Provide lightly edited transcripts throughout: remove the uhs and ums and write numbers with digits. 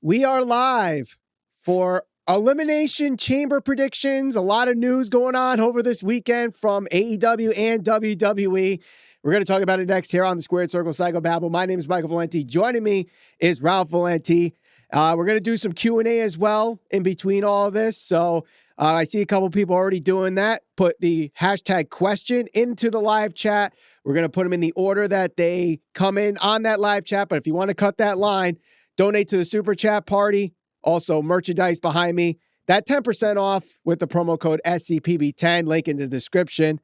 We are live for Elimination Chamber predictions. A lot of news going on over this weekend from AEW and WWE. We're going to talk about it next here on the Squared Circle Psychobabble. My name is Michael Valenti. Joining me is Ralph Valenti. We're going to do some Q&A as well in between all of this. So I see a couple people already doing that. Put the hashtag question into the live chat. We're going to put them in the order that they come in on that live chat. But if you want to cut that line, donate to the Super Chat Party. Also, merchandise behind me. That 10% off with the promo code SCPB10. Link in the description.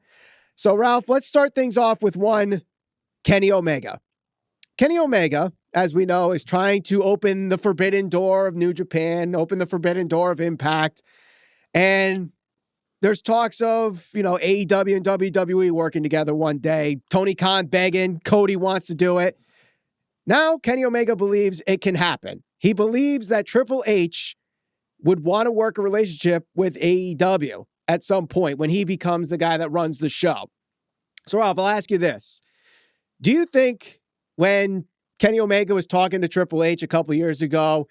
So, Ralph, let's start things off with one, Kenny Omega. Kenny Omega, as we know, is trying to open the forbidden door of New Japan, open the forbidden door of Impact. And there's talks of, AEW and WWE working together one day. Tony Khan begging, Cody wants to do it. Now, Kenny Omega believes it can happen. He believes that Triple H would want to work a relationship with AEW at some point when he becomes the guy that runs the show. So, Ralph, I'll ask you this. Do you think when Kenny Omega was talking to Triple H a couple years ago,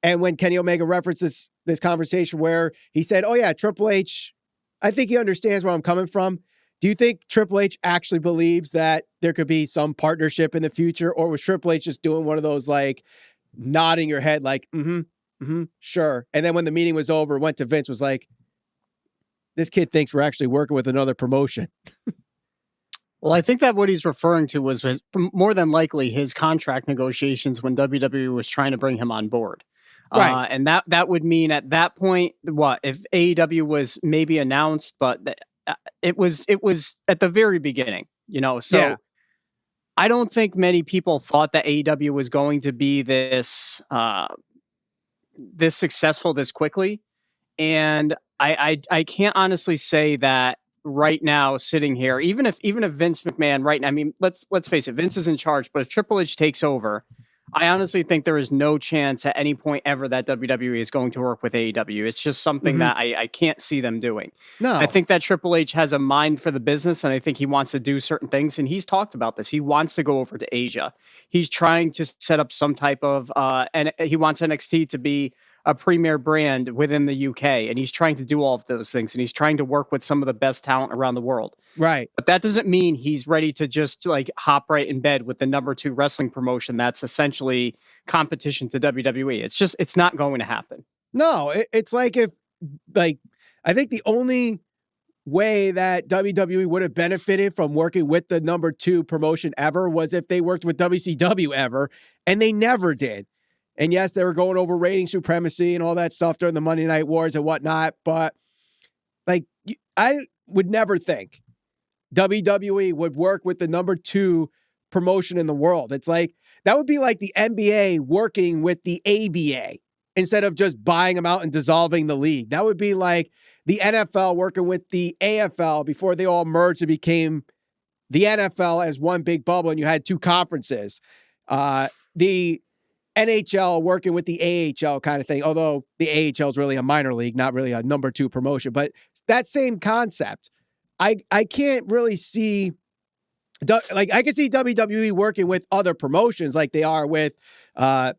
and when Kenny Omega references this conversation where he said, oh, yeah, Triple H, I think he understands where I'm coming from. Do you think Triple H actually believes that there could be some partnership in the future, or was Triple H just doing one of those nodding your head sure. And then when the meeting was over, went to Vince, was like, this kid thinks we're actually working with another promotion. Well, I think that what he's referring to was more than likely his contract negotiations when WWE was trying to bring him on board. Right. And that would mean at that point, what if AEW was maybe announced, but it was at the very beginning, so yeah. I don't think many people thought that AEW was going to be this successful this quickly. And I can't honestly say that right now sitting here, even if Vince McMahon right now, I mean, let's face it, Vince is in charge, but if Triple H takes over, I honestly think there is no chance at any point ever that WWE is going to work with AEW. It's just something that I can't see them doing. No, I think that Triple H has a mind for the business, and I think he wants to do certain things. And he's talked about this. He wants to go over to Asia. He's trying to set up some type of, and he wants NXT to be a premier brand within the UK. And he's trying to do all of those things. And he's trying to work with some of the best talent around the world. Right. But that doesn't mean he's ready to just hop right in bed with the number 2 wrestling promotion that's essentially competition to WWE. It's not going to happen. No, it's I think the only way that WWE would have benefited from working with the number 2 promotion ever was if they worked with WCW ever, and they never did. And yes, they were going over rating supremacy and all that stuff during the Monday Night Wars and whatnot, but I would never think WWE would work with the number 2 promotion in the world. It's that would be like the NBA working with the ABA instead of just buying them out and dissolving the league. That would be like the NFL working with the AFL before they all merged and became the NFL as one big bubble and you had 2 conferences. The NHL working with the AHL kind of thing, although the AHL is really a minor league, not really a number 2 promotion, but that same concept. I can't really see, I can see WWE working with other promotions like they are with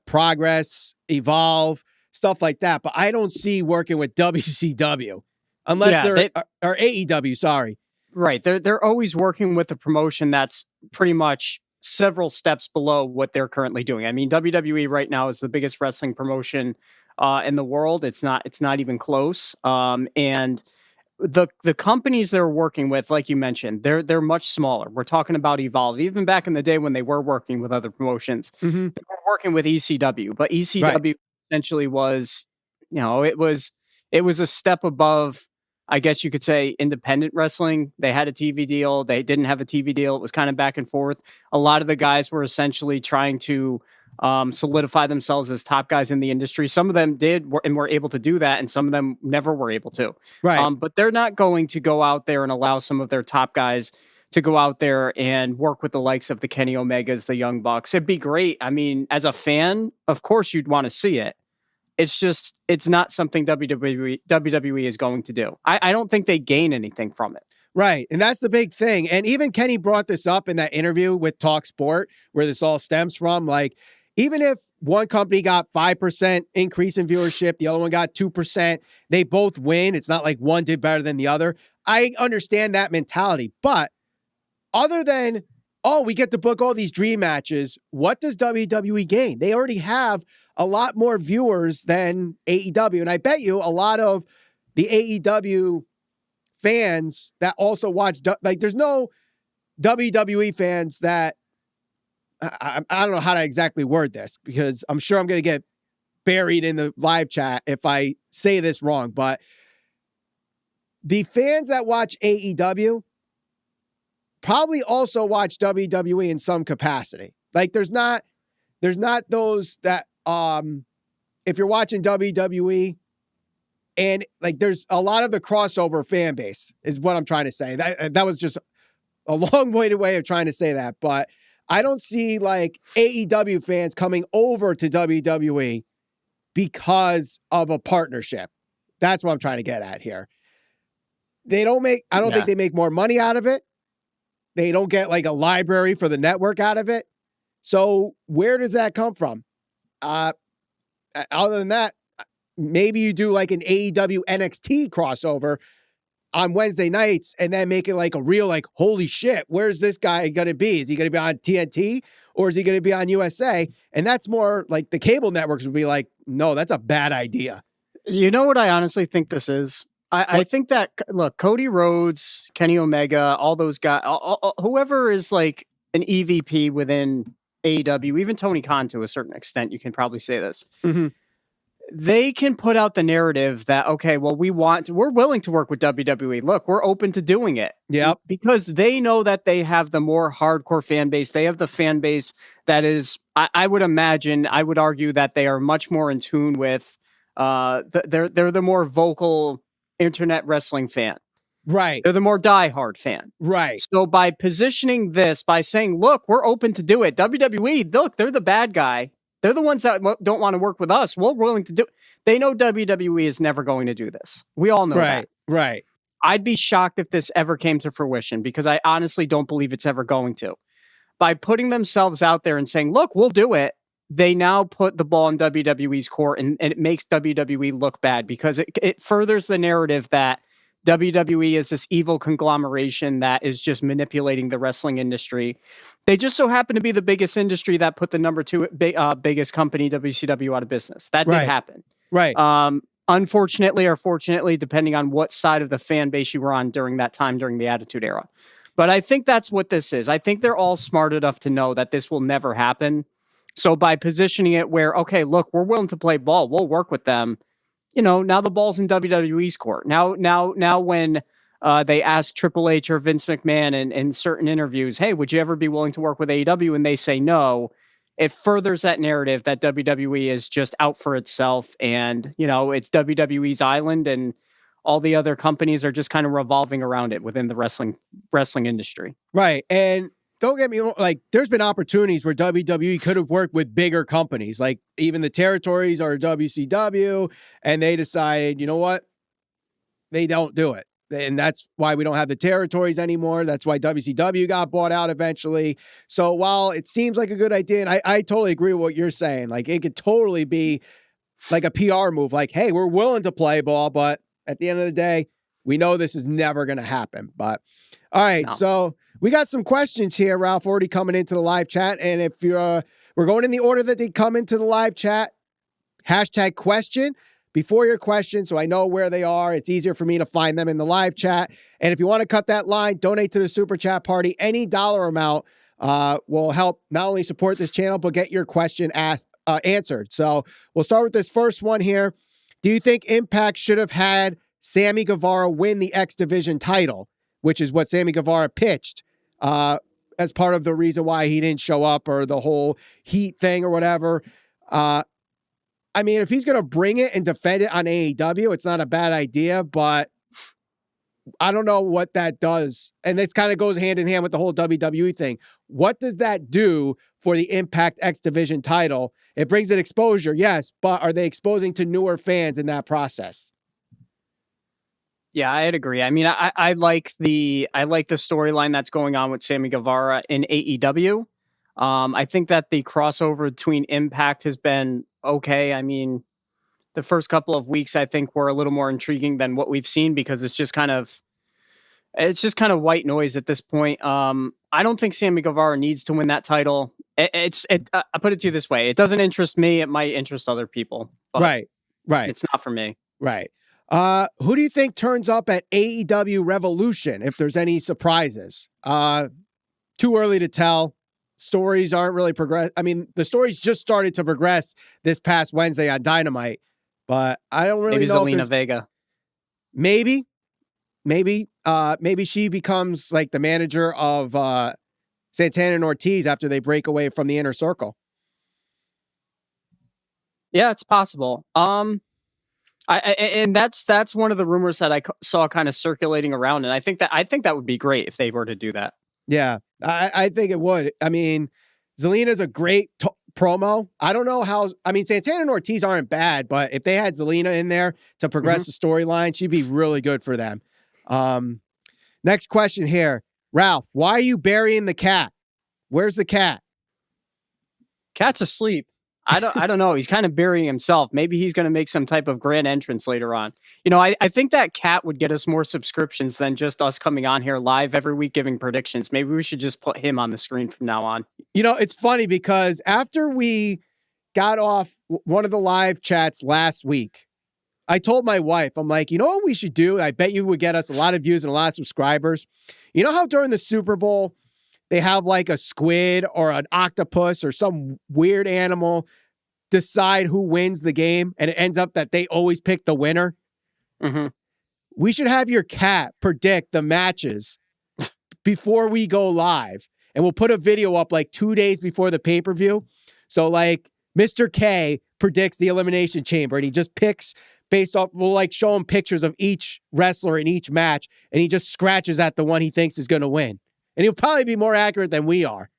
Progress, Evolve, stuff like that, but I don't see working with WCW unless or AEW, sorry. Right. They're always working with a promotion that's pretty much several steps below what they're currently doing. I mean, WWE right now is the biggest wrestling promotion in the world. It's not even close. And the companies they're working with, like you mentioned, they're much smaller. We're talking about Evolve. Even back in the day when they were working with other promotions, they were working with ECW, but ECW essentially was, it was a step above, I guess you could say, independent wrestling. They had a TV deal. They didn't have a TV deal. It was kind of back and forth. A lot of the guys were essentially trying to solidify themselves as top guys in the industry. Some of them did and were able to do that, and some of them never were able to. Right. But they're not going to go out there and allow some of their top guys to go out there and work with the likes of the Kenny Omegas, the Young Bucks. It'd be great. I mean, as a fan, of course you'd want to see it. It's not something WWE is going to do. I don't think they gain anything from it. Right. And that's the big thing. And even Kenny brought this up in that interview with Talk Sport, where this all stems from. Even if one company got 5% increase in viewership, the other one got 2%. They both win. It's not like one did better than the other. I understand that mentality, but other than, oh, we get to book all these dream matches, what does WWE gain? They already have a lot more viewers than AEW. And I bet you a lot of the AEW fans that also watch, like, there's no WWE fans that, I don't know how to exactly word this because I'm sure I'm going to get buried in the live chat if I say this wrong, but the fans that watch AEW probably also watch WWE in some capacity. Like there's not those that, if you're watching WWE and like, there's a lot of the crossover fan base is what I'm trying to say. That was just a long-winded way of trying to say that, but I don't see like AEW fans coming over to WWE because of a partnership. That's what I'm trying to get at here. I don't think they make more money out of it. They don't get like a library for the network out of it. So where does that come from? Other than that, maybe you do like an AEW NXT crossover on Wednesday nights and then make it like a real, like, holy shit, where's this guy going to be? Is he going to be on TNT or is he going to be on USA? And that's more like the cable networks would be like, no, that's a bad idea. You know what I honestly think this is? I think that, look, Cody Rhodes, Kenny Omega, all those guys, whoever is like an EVP within AEW, even Tony Khan to a certain extent, you can probably say this. Mm-hmm. They can put out the narrative that, okay, well, we're willing to work with WWE. Look, we're open to doing it. Yep. Because they know that they have the more hardcore fan base. They have the fan base that is, I would argue that they are much more in tune with, they're the more vocal internet wrestling fan. Right. They're the more diehard fan. Right. So by positioning this, by saying, look, we're open to do it. WWE, look, they're the bad guy. They're the ones that don't want to work with us. We're willing to do. They know WWE is never going to do this. We all know that. Right. I'd be shocked if this ever came to fruition because I honestly don't believe it's ever going to. By putting themselves out there and saying, look, we'll do it, they now put the ball in WWE's court and it makes WWE look bad because it furthers the narrative that WWE is this evil conglomeration that is just manipulating the wrestling industry. They just so happen to be the biggest industry that put the number two biggest company, WCW, out of business. That did happen. Right. Unfortunately or fortunately, depending on what side of the fan base you were on during that time, during the Attitude Era. But I think that's what this is. I think they're all smart enough to know that this will never happen. So by positioning it where, okay, look, we're willing to play ball. We'll work with them. You know, now the ball's in WWE's court. Now when they ask Triple H or Vince McMahon in certain interviews, hey, would you ever be willing to work with AEW? And they say no, it furthers that narrative that WWE is just out for itself. And, you know, it's WWE's island and all the other companies are just kind of revolving around it within the wrestling industry. Right. And don't get me wrong, like there's been opportunities where WWE could have worked with bigger companies, like even the territories or WCW, and they decided, you know what? They don't do it. And that's why we don't have the territories anymore. That's why WCW got bought out eventually. So while it seems like a good idea, and I totally agree with what you're saying, like it could totally be like a PR move, like, hey, we're willing to play ball, but at the end of the day, we know this is never going to happen. But all right, So we got some questions here, Ralph, already coming into the live chat. And if you're, we're going in the order that they come into the live chat, hashtag question before your question. So I know where they are. It's easier for me to find them in the live chat. And if you want to cut that line, donate to the super chat party. Any dollar amount will help not only support this channel, but get your question answered. So we'll start with this first one here. Do you think Impact should have had Sammy Guevara win the X Division title, which is what Sammy Guevara pitched as part of the reason why he didn't show up or the whole heat thing or whatever? I mean, if he's going to bring it and defend it on AEW, it's not a bad idea, but I don't know what that does. And this kind of goes hand in hand with the whole WWE thing. What does that do for the Impact X Division title? It brings it exposure, yes, but are they exposing to newer fans in that process? Yeah, I'd agree. I mean, I like the storyline that's going on with Sammy Guevara in AEW. I think that the crossover between Impact has been okay. I mean, the first couple of weeks I think were a little more intriguing than what we've seen because it's just kind of white noise at this point. I don't think Sammy Guevara needs to win that title. I put it to you this way: it doesn't interest me. It might interest other people. But Right. it's not for me. Right. Who do you think turns up at AEW Revolution if there's any surprises? Too early to tell. Stories aren't really progress. I mean, the stories just started to progress this past Wednesday on Dynamite, but I don't really Maybe know. Zelina Vega. Maybe she becomes like the manager of Santana and Ortiz after they break away from the Inner Circle. Yeah, it's possible. And that's one of the rumors that I saw kind of circulating around, and I think that would be great if they were to do that. Yeah, I think it would. I mean, Zelina's a great promo. I don't know how. I mean, Santana and Ortiz aren't bad, but if they had Zelina in there to progress the storyline, she'd be really good for them. Next question here, Ralph. Why are you burying the cat? Where's the cat? Cat's asleep. I don't know. He's kind of burying himself. Maybe he's going to make some type of grand entrance later on. You know, I think that cat would get us more subscriptions than just us coming on here live every week giving predictions. Maybe we should just put him on the screen from now on. You know, it's funny because after we got off one of the live chats last week, I told my wife, I'm like, you know what we should do? I bet you would get us a lot of views and a lot of subscribers. You know how during the Super Bowl, they have like a squid or an octopus or some weird animal decide who wins the game, and it ends up that they always pick the winner. Mm-hmm. We should have your cat predict the matches before we go live, and we'll put a video up like 2 days before the pay-per-view. So like Mr. K predicts the Elimination Chamber, and he just picks based off, we'll like show him pictures of each wrestler in each match, and he just scratches at the one he thinks is going to win. And he'll probably be more accurate than we are.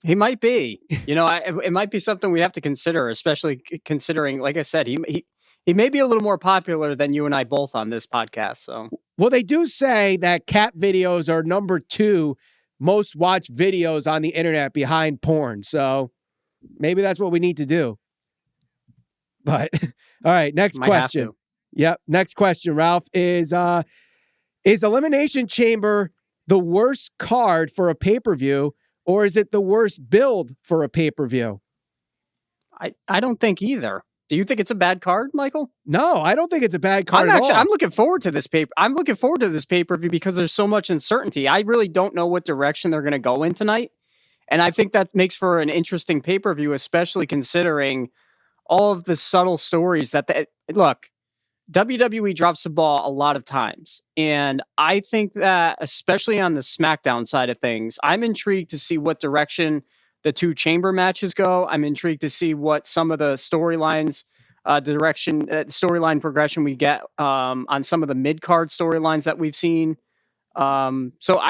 He might be. You know, it might be something we have to consider, especially considering, like I said, he may be a little more popular than you and I both on this podcast. So, well, they do say that cat videos are number 2 most watched videos on the internet behind porn. So maybe that's what we need to do. But all right, next question. Yep, next question, Ralph, is Elimination Chamber the worst card for a pay-per-view, or is it the worst build for a pay-per-view? I don't think either. Do you think it's a bad card, Michael? No, I don't think it's a bad card at all. I'm looking forward to this I'm looking forward to this pay-per-view because there's so much uncertainty. I really don't know what direction they're going to go in tonight. And I think that makes for an interesting pay-per-view, especially considering all of the subtle stories look, WWE drops the ball a lot of times. And I think that, especially on the SmackDown side of things, I'm intrigued to see what direction the 2 chamber matches go. I'm intrigued to see what some of the storylines, storyline progression we get on some of the mid-card storylines that we've seen. So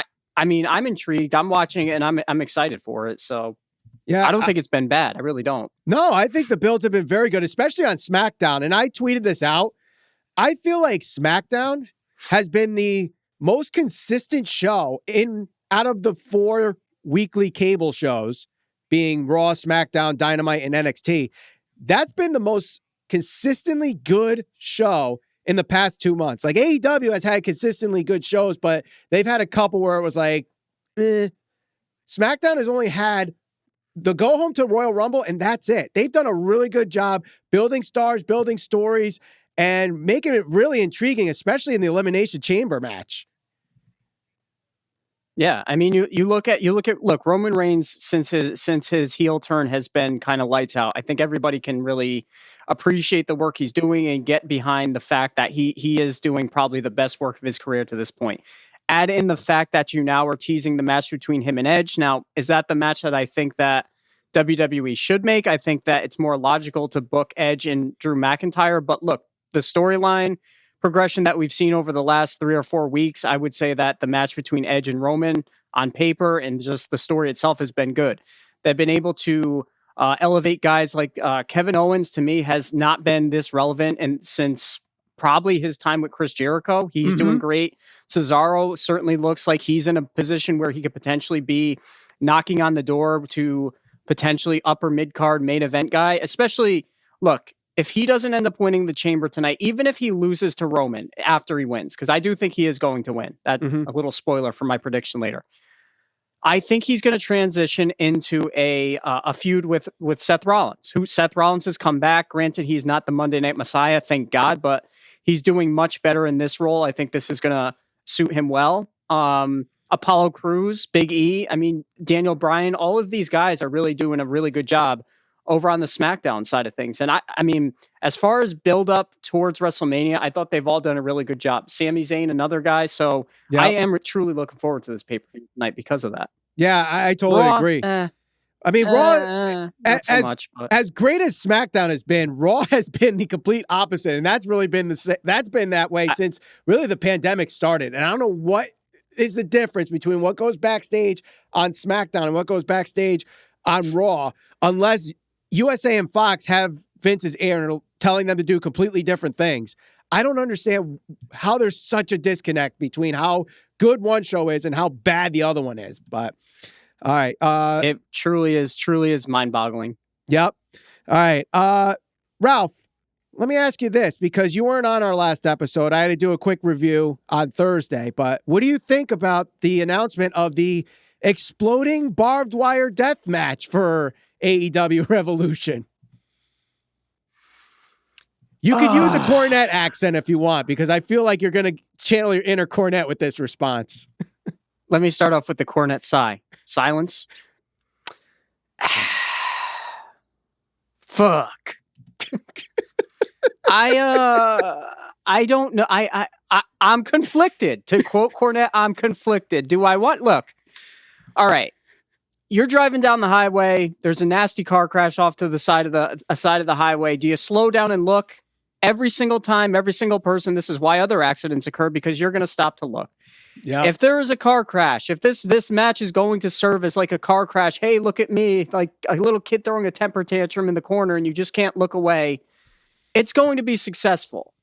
I mean, I'm intrigued. I'm watching and I'm excited for it. So yeah, I don't think it's been bad. I really don't. No, I think the builds have been very good, especially on SmackDown. And I tweeted this out. I feel like SmackDown has been the most consistent show out of the 4 weekly cable shows, being Raw, SmackDown, Dynamite, and NXT. That's been the most consistently good show in the past 2 months. Like AEW has had consistently good shows, but they've had a couple where it was like, SmackDown has only had the go home to Royal Rumble, and that's it. They've done a really good job building stars, building stories, and making it really intriguing, especially in the Elimination Chamber match. Yeah, I mean, look, Roman Reigns since his heel turn has been kind of lights out. I think everybody can really appreciate the work he's doing and get behind the fact that he is doing probably the best work of his career to this point. Add in the fact that you now are teasing the match between him and Edge. Now, is that the match that I think that WWE should make? I think that it's more logical to book Edge and Drew McIntyre. But look, the storyline progression that we've seen over the last 3 or 4 weeks, I would say that the match between Edge and Roman on paper and just the story itself has been good. They've been able to elevate guys like Kevin Owens, to me, has not been this relevant and since probably his time with Chris Jericho. He's doing great. Cesaro certainly looks like he's in a position where he could potentially be knocking on the door to potentially upper mid-card main event guy, especially, look, if he doesn't end up winning the Chamber tonight, even if he loses to Roman after he wins, because I do think he is going to win. That a little spoiler for my prediction later. I think he's going to transition into a feud with Seth Rollins, who Seth Rollins has come back. Granted, he's not the Monday Night Messiah, thank God, but he's doing much better in this role. I think this is going to suit him well. Apollo Crews, Big E, I mean, Daniel Bryan, all of these guys are really doing a really good job over on the SmackDown side of things. And I mean, as far as build up towards WrestleMania, I thought they've all done a really good job. Sami Zayn, another guy. So I am truly looking forward to this pay-per-view tonight because of that. Yeah, I totally agree. I mean, Raw, as great as SmackDown has been, Raw has been the complete opposite. And that's really been that's been that way since really the pandemic started. And I don't know what is the difference between what goes backstage on SmackDown and what goes backstage on Raw, unless USA and Fox have Vince's ear and are telling them to do completely different things. I don't understand how there's such a disconnect between how good one show is and how bad the other one is. But all right. It truly is mind-boggling. Yep. All right. Ralph, let me ask you this, because you weren't on our last episode. I had to do a quick review on Thursday, but what do you think about the announcement of the exploding barbed wire death match for AEW Revolution? You could use a Cornette accent if you want, because I feel like you're going to channel your inner Cornette with this response. Let me start off with the Cornette sigh. Silence. Fuck. I don't know. I'm conflicted. To quote Cornette, I'm conflicted. Do I want? Look. All right. You're driving down the highway. There's a nasty car crash off to the side of the highway. Do you slow down and look? Every single time, every single person. This is why other accidents occur, because you're going to stop to look. Yeah. If there is a car crash, if this match is going to serve as like a car crash, hey, look at me, like a little kid throwing a temper tantrum in the corner and you just can't look away, it's going to be successful.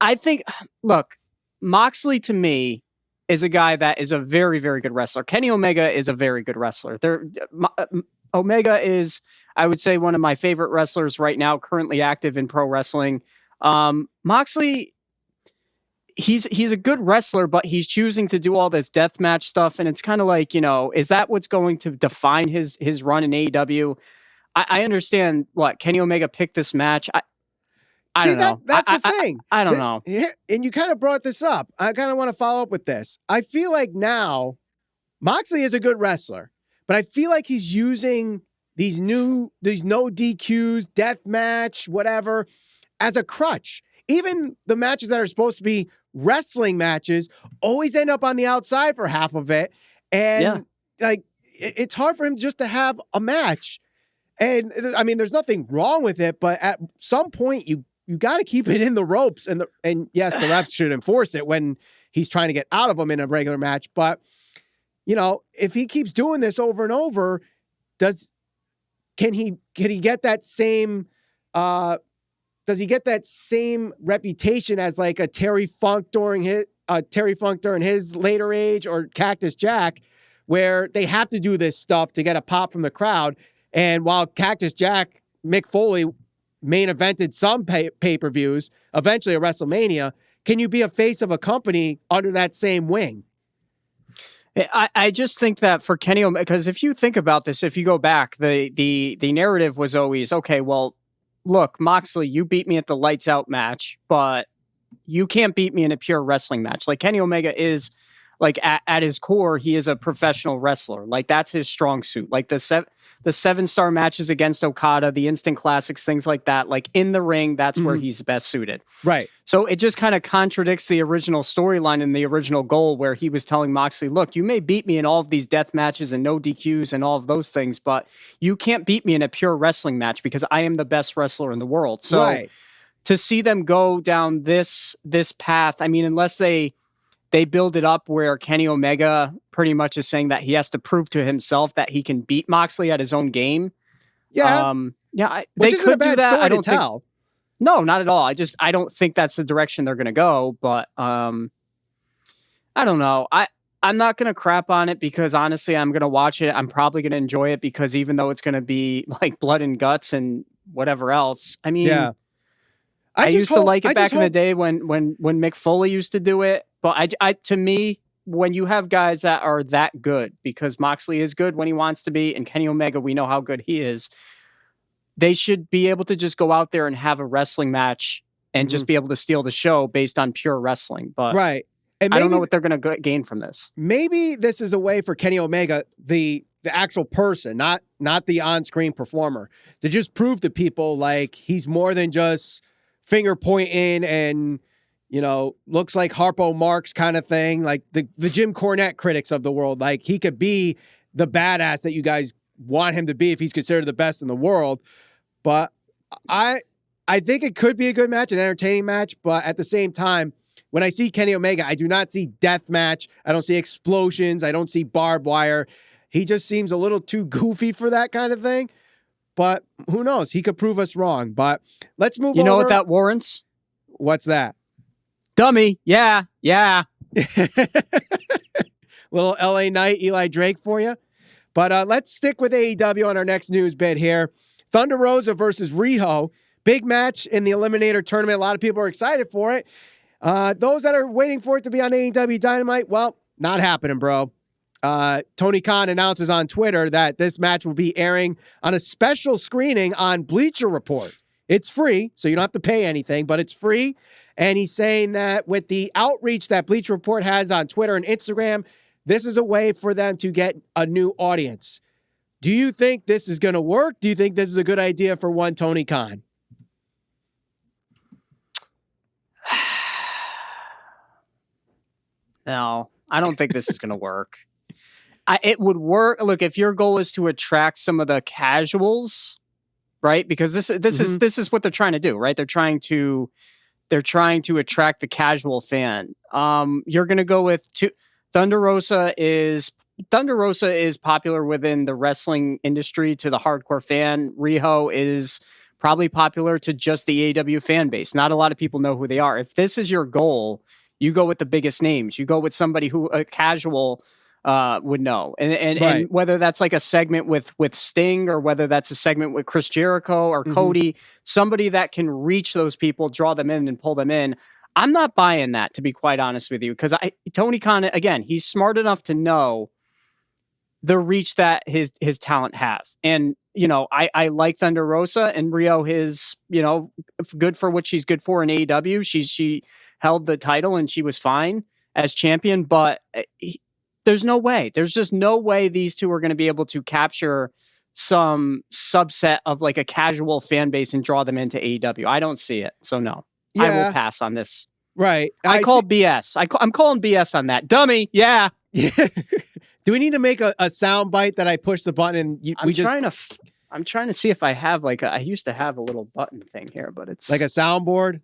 I think, look, Moxley to me is a guy that is a very, very good wrestler. Kenny Omega is a very good wrestler. Omega is, I would say, one of my favorite wrestlers right now, currently active in pro wrestling. Moxley, he's a good wrestler, but he's choosing to do all this deathmatch stuff, and it's kind of like, is that what's going to define his run in AEW? I understand what Kenny Omega picked this match. I don't know. That's the thing. I don't know. And you kind of brought this up. I kind of want to follow up with this. I feel like now Moxley is a good wrestler, but I feel like he's using these no DQs, death match, whatever, as a crutch. Even the matches that are supposed to be wrestling matches always end up on the outside for half of it. And it's hard for him just to have a match. And I mean, there's nothing wrong with it, but at some point you got to keep it in the ropes. And yes, the refs should enforce it when he's trying to get out of them in a regular match. But, if he keeps doing this over and over, can he get that same, does he get that same reputation as like a Terry Funk during his later age, or Cactus Jack, where they have to do this stuff to get a pop from the crowd? And while Cactus Jack, Mick Foley main evented some pay-per-views, eventually a WrestleMania, can you be a face of a company under that same wing? I just think that for Kenny Omega, because if you think about this, if you go back, the narrative was always, okay, well, look, Moxley, you beat me at the lights out match, but you can't beat me in a pure wrestling match. Like, Kenny Omega is, like, at his core, he is a professional wrestler. Like, that's his strong suit. Like the 7-star matches against Okada, the instant classics, things like that. Like, in the ring, that's where he's best suited. Right. So it just kind of contradicts the original storyline and the original goal, where he was telling Moxley, look, you may beat me in all of these death matches and no DQs and all of those things, but you can't beat me in a pure wrestling match because I am the best wrestler in the world. So to see them go down this path, I mean, unless they build it up where Kenny Omega pretty much is saying that he has to prove to himself that he can beat Moxley at his own game. Yeah. They could do that. I don't think. No, not at all. I don't think that's the direction they're going to go, but I don't know. I I'm not going to crap on it because honestly, I'm going to watch it. I'm probably going to enjoy it because even though it's going to be like blood and guts and whatever else, I mean, Yeah. I used to like it back in the day when Mick Foley used to do it. But to me, when you have guys that are that good, because Moxley is good when he wants to be, and Kenny Omega, we know how good he is, they should be able to just go out there and have a wrestling match and just be able to steal the show based on pure wrestling. But right. And maybe, I don't know what they're going to gain from this. Maybe this is a way for Kenny Omega, the actual person, not the on-screen performer, to just prove to people like he's more than just finger pointing and, you know, looks like Harpo Marx kind of thing, like the Jim Cornette critics of the world. Like he could be the badass that you guys want him to be if he's considered the best in the world. But I think it could be a good match, an entertaining match. But at the same time, when I see Kenny Omega, I do not see death match. I don't see explosions. I don't see barbed wire. He just seems a little too goofy for that kind of thing. But who knows? He could prove us wrong. But let's move on. You know what that warrants? What's that? Dummy. Yeah. Little LA Knight, Eli Drake for you. But let's stick with AEW on our next news bit here. Thunder Rosa versus Riho. Big match in the Eliminator tournament. A lot of people are excited for it. Those that are waiting for it to be on AEW Dynamite, well, not happening, bro. Tony Khan announces on Twitter that this match will be airing on a special screening on Bleacher Report. It's free, so you don't have to pay anything, but it's free. And he's saying that with the outreach that Bleacher Report has on Twitter and Instagram, this is a way for them to get a new audience. Do you think this is going to work? Do you think this is a good idea for one Tony Khan? No, I don't think this is going to work. It would work. Look, if your goal is to attract some of the casuals, right? Because this is what they're trying to do, right? They're trying to attract the casual fan. You're going to go with Thunder Rosa is popular within the wrestling industry to the hardcore fan. Riho is probably popular to just the AEW fan base. Not a lot of people know who they are. If this is your goal, you go with the biggest names. You go with somebody who a casual would know. And whether that's like a segment with Sting or whether that's a segment with Chris Jericho or Cody, somebody that can reach those people, draw them in and pull them in. I'm not buying that, to be quite honest with you, because Tony Khan, again, he's smart enough to know the reach that his talent have. And, you know, I like Thunder Rosa, and Riho is, you know, good for what she's good for in AEW. She held the title and she was fine as champion, but there's no way. There's just no way these two are going to be able to capture some subset of like a casual fan base and draw them into AEW. I don't see it. So no, I will pass on this. Right. I call BS. I'm calling BS on that. Dummy. Yeah. Do we need to make a sound bite that I push the button and I'm trying to see if I have I used to have a little button thing here, but it's like a soundboard.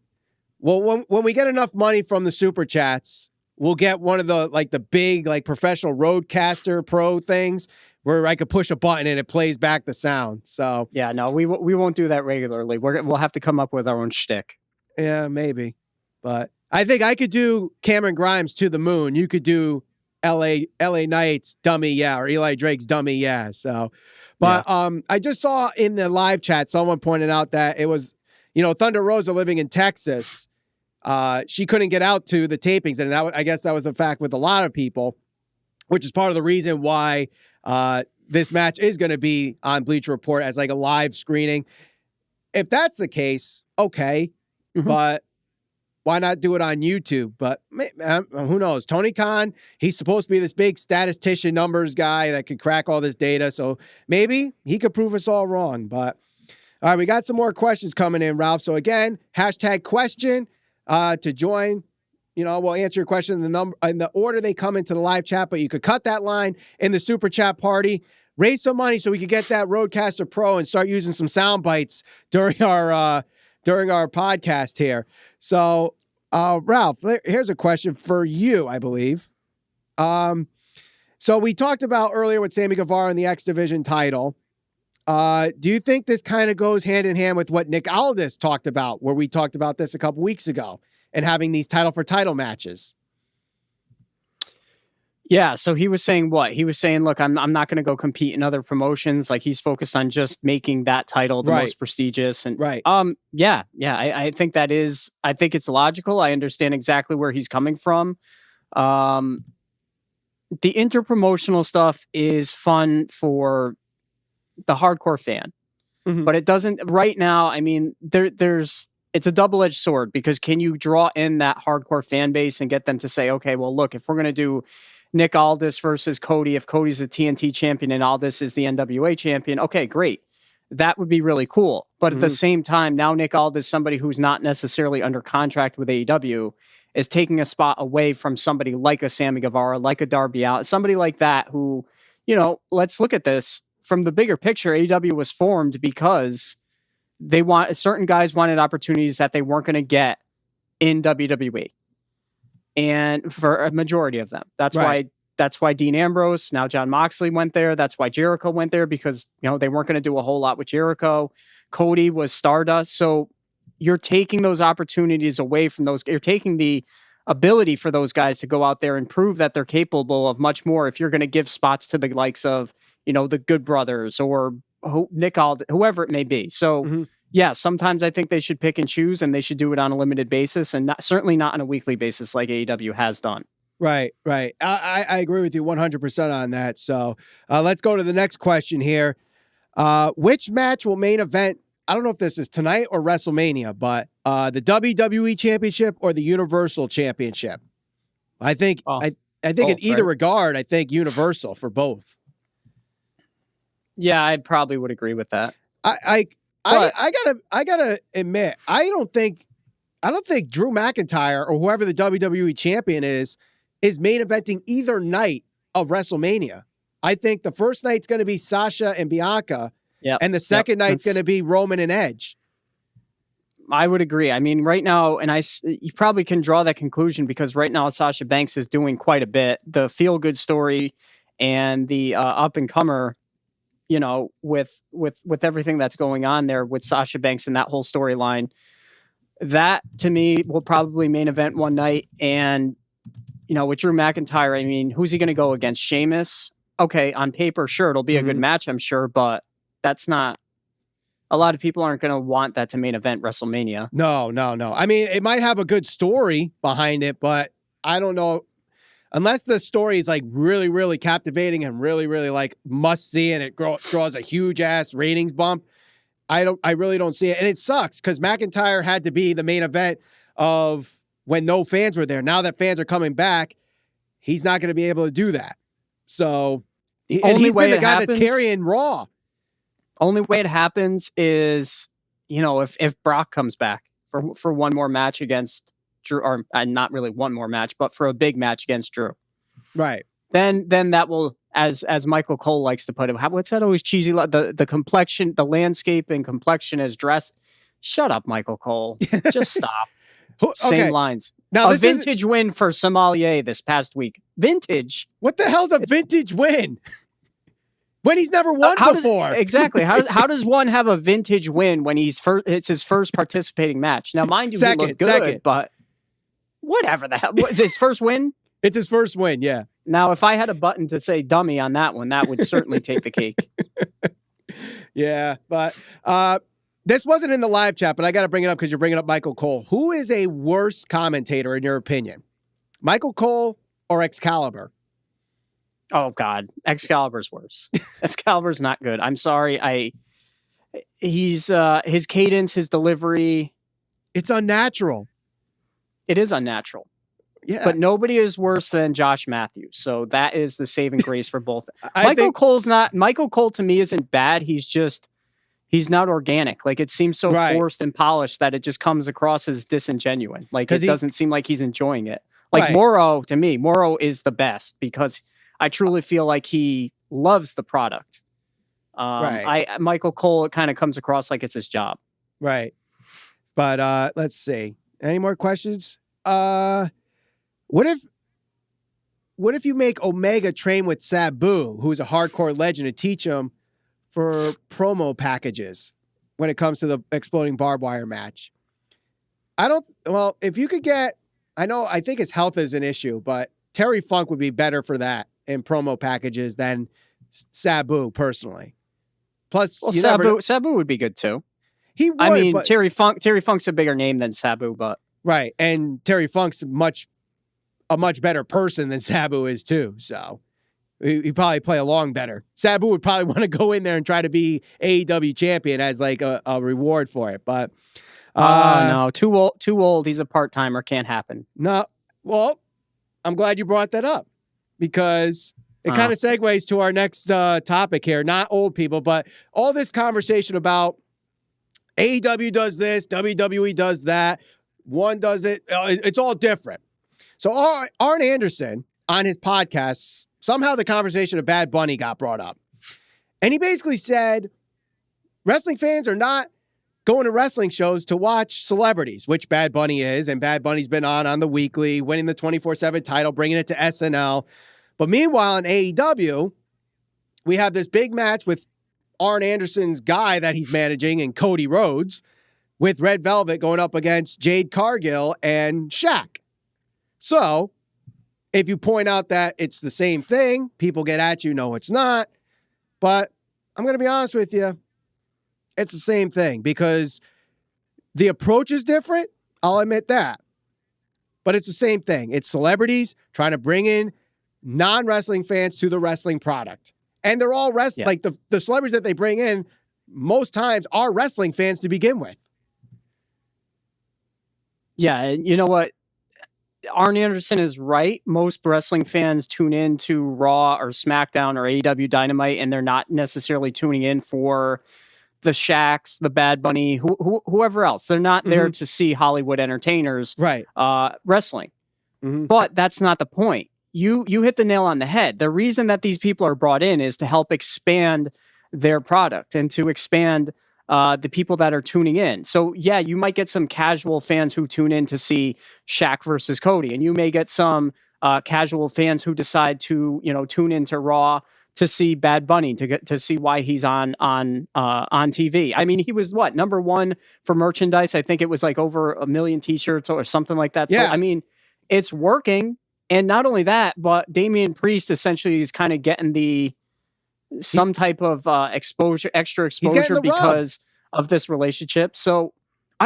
Well, when we get enough money from the super chats, we'll get one of the big professional Roadcaster Pro things where I could push a button and it plays back the sound. So yeah, no, we won't do that regularly. We'll have to come up with our own shtick. Yeah, maybe, but I think I could do Cameron Grimes to the moon. You could do LA Knight's dummy, yeah, or Eli Drake's dummy, yeah. So, but I just saw in the live chat someone pointed out that it was, Thunder Rosa living in Texas. She couldn't get out to the tapings, and I guess that was the fact with a lot of people, which is part of the reason why this match is going to be on Bleacher Report as like a live screening. If that's the case, okay, but why not do it on YouTube? But who knows? Tony Khan, he's supposed to be this big statistician numbers guy that could crack all this data, so maybe he could prove us all wrong. But all right, we got some more questions coming in, Ralph. So again, #question to join. We'll answer your question in the order they come into the live chat, but you could cut that line in the super chat party. Raise some money so we could get that Roadcaster Pro and start using some sound bites during our podcast here. So, Ralph, here's a question for you, I believe. So we talked about earlier with Sammy Guevara and the X Division title. Do you think this kind of goes hand in hand with what Nick Aldis talked about, where we talked about this a couple weeks ago and having these title for title matches? Yeah, so he was saying what? He was saying, look, I'm not going to go compete in other promotions. Like, he's focused on just making that title the most prestigious. And yeah, I think I think it's logical. I understand exactly where he's coming from. The interpromotional stuff is fun for the hardcore fan, but it doesn't right now. I mean, it's a double-edged sword, because can you draw in that hardcore fan base and get them to say, okay, well, look, if we're going to do Nick Aldis versus Cody, if Cody's the TNT champion and Aldis is the NWA champion, okay, great. That would be really cool. But at the same time, now Nick Aldis, somebody who's not necessarily under contract with AEW, is taking a spot away from somebody like a Sammy Guevara, like a Darby Allin, somebody like that who, let's look at this from the bigger picture. AEW was formed because certain guys wanted opportunities that they weren't going to get in WWE. And for a majority of them, that's why Dean Ambrose, now Jon Moxley, went there. That's why Jericho went there, because they weren't going to do a whole lot with Jericho. Cody was Stardust. So you're taking those opportunities away from those. You're taking the ability for those guys to go out there and prove that they're capable of much more. If you're going to give spots to the likes of the Good Brothers or Nick Aldis, whoever it may be. So. Yeah, sometimes I think they should pick and choose, and they should do it on a limited basis, and certainly not on a weekly basis like AEW has done. Right. I agree with you 100% on that. So let's go to the next question here. Which match will main event? I don't know if this is tonight or WrestleMania, but the WWE Championship or the Universal Championship? I think in either regard, I think Universal for both. Yeah, I probably would agree with that. I gotta admit, I don't think Drew McIntyre or whoever the WWE champion is main eventing either night of WrestleMania. I think the first night's going to be Sasha and Bianca, and the second night's going to be Roman and Edge. I would agree. I mean, right now, and you probably can draw that conclusion because right now Sasha Banks is doing quite a bit. The feel-good story and the up-and-comer, with everything that's going on there with Sasha Banks and that whole storyline, that to me will probably main event one night. And, with Drew McIntyre, I mean, who's he going to go against? Sheamus? Okay. On paper, sure. It'll be a good match, I'm sure, but that's not, a lot of people aren't going to want that to main event WrestleMania. No. I mean, it might have a good story behind it, but I don't know. Unless the story is like really, really captivating and really, really like must see, and it draws a huge ass ratings bump, I really don't see it. And it sucks because McIntyre had to be the main event of when no fans were there. Now that fans are coming back, he's not going to be able to do that. So, he's been the guy that's carrying Raw. Only way it happens is, if Brock comes back for one more match against Drew, or not really one more match, but for a big match against Drew. Right. Then that will, as Michael Cole likes to put it, what's that always cheesy? The complexion, the landscape and complexion as dress. Shut up, Michael Cole. Just stop. Same lines. Now, a vintage win for Sommelier this past week. Vintage. What the hell's a vintage win? When he's never won before. Exactly. How does one have a vintage win when it's his first participating match? Now, mind you, he looked good, but whatever the hell. Is his first win? It's his first win, yeah. Now, if I had a button to say dummy on that one, that would certainly take the cake. Yeah, but this wasn't in the live chat, but I got to bring it up because you're bringing up Michael Cole. Who is a worse commentator in your opinion? Michael Cole or Excalibur? Oh, God. Excalibur's worse. Excalibur's not good. I'm sorry. His cadence, his delivery. It's unnatural. It is unnatural. Yeah. But nobody is worse than Josh Matthews. So that is the saving grace for both. Michael Cole to me isn't bad. He's not organic. Like, it seems so forced and polished that it just comes across as disingenuous. Like, it doesn't seem like he's enjoying it. Like Morrow, to me, Morrow is the best because I truly feel like he loves the product. Michael Cole, it kind of comes across like it's his job. Right. But let's see. Any more questions? What if you make Omega train with Sabu, who's a hardcore legend, to teach him for promo packages when it comes to the exploding barbed wire match? If you could get, I think his health is an issue, but Terry Funk would be better for that in promo packages than Sabu personally. Plus, Well, Sabu would be good too. He would. I mean, but, Terry Funk's a bigger name than Sabu, but right, and Terry Funk's a much better person than Sabu is too. So he probably play along better. Sabu would probably want to go in there and try to be AEW champion as like a reward for it. But no, too old. He's a part-timer. Can't happen. No. Well, I'm glad you brought that up because it kind of segues to our next topic here. Not old people, but all this conversation about AEW does this, WWE does that, one does it. It's all different. So Arn Anderson on his podcast, somehow the conversation of Bad Bunny got brought up. And he basically said wrestling fans are not going to wrestling shows to watch celebrities, which Bad Bunny is. And Bad Bunny's been on the weekly, winning the 24/7 title, bringing it to SNL. But meanwhile, in AEW, we have this big match with Arn Anderson's guy that he's managing and Cody Rhodes with Red Velvet going up against Jade Cargill and Shaq. So if you point out that it's the same thing, people get at you, no, it's not. But I'm going to be honest with you. It's the same thing because the approach is different. I'll admit that. But it's the same thing. It's celebrities trying to bring in non-wrestling fans to the wrestling product. And they're all wrestling. Like the celebrities that they bring in most times are wrestling fans to begin with. Yeah, and you know what? Arn Anderson is right. Most wrestling fans tune in to Raw or SmackDown or AEW Dynamite, and they're not necessarily tuning in for the Shaqs, the Bad Bunny, whoever else. They're not there to see Hollywood entertainers wrestling. But that's not the point. You hit the nail on the head. The reason that these people are brought in is to help expand their product and to expand the people that are tuning in. So yeah, you might get some casual fans who tune in to see Shaq versus Cody, and you may get some casual fans who decide to tune into Raw to see Bad Bunny to see why he's on TV. I mean, he was number one for merchandise. I think it was like over 1 million T-shirts or something like that. Yeah. So I mean, it's working. And not only that, but Damian Priest essentially is kind of getting some type of extra exposure because of this relationship. So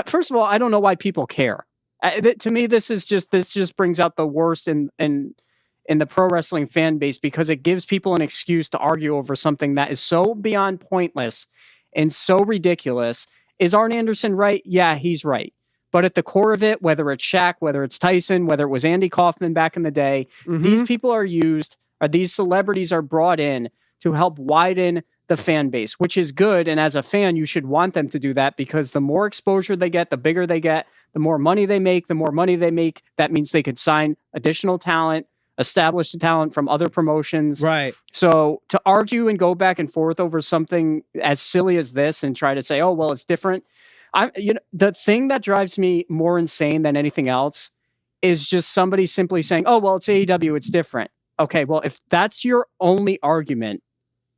first of all, I don't know why people care. To me, this just brings out the worst in the pro wrestling fan base because it gives people an excuse to argue over something that is so beyond pointless and so ridiculous. Is Arn Anderson right? Yeah, he's right. But at the core of it, whether it's Shaq, whether it's Tyson, whether it was Andy Kaufman back in the day, these people these celebrities are brought in to help widen the fan base, which is good. And as a fan, you should want them to do that because the more exposure they get, the bigger they get, the more money they make, that means they could sign additional talent, establish the talent from other promotions. Right. So to argue and go back and forth over something as silly as this and try to say, oh, well, it's different. The thing that drives me more insane than anything else is just somebody simply saying, oh, well, it's AEW, it's different. Okay, well, if that's your only argument,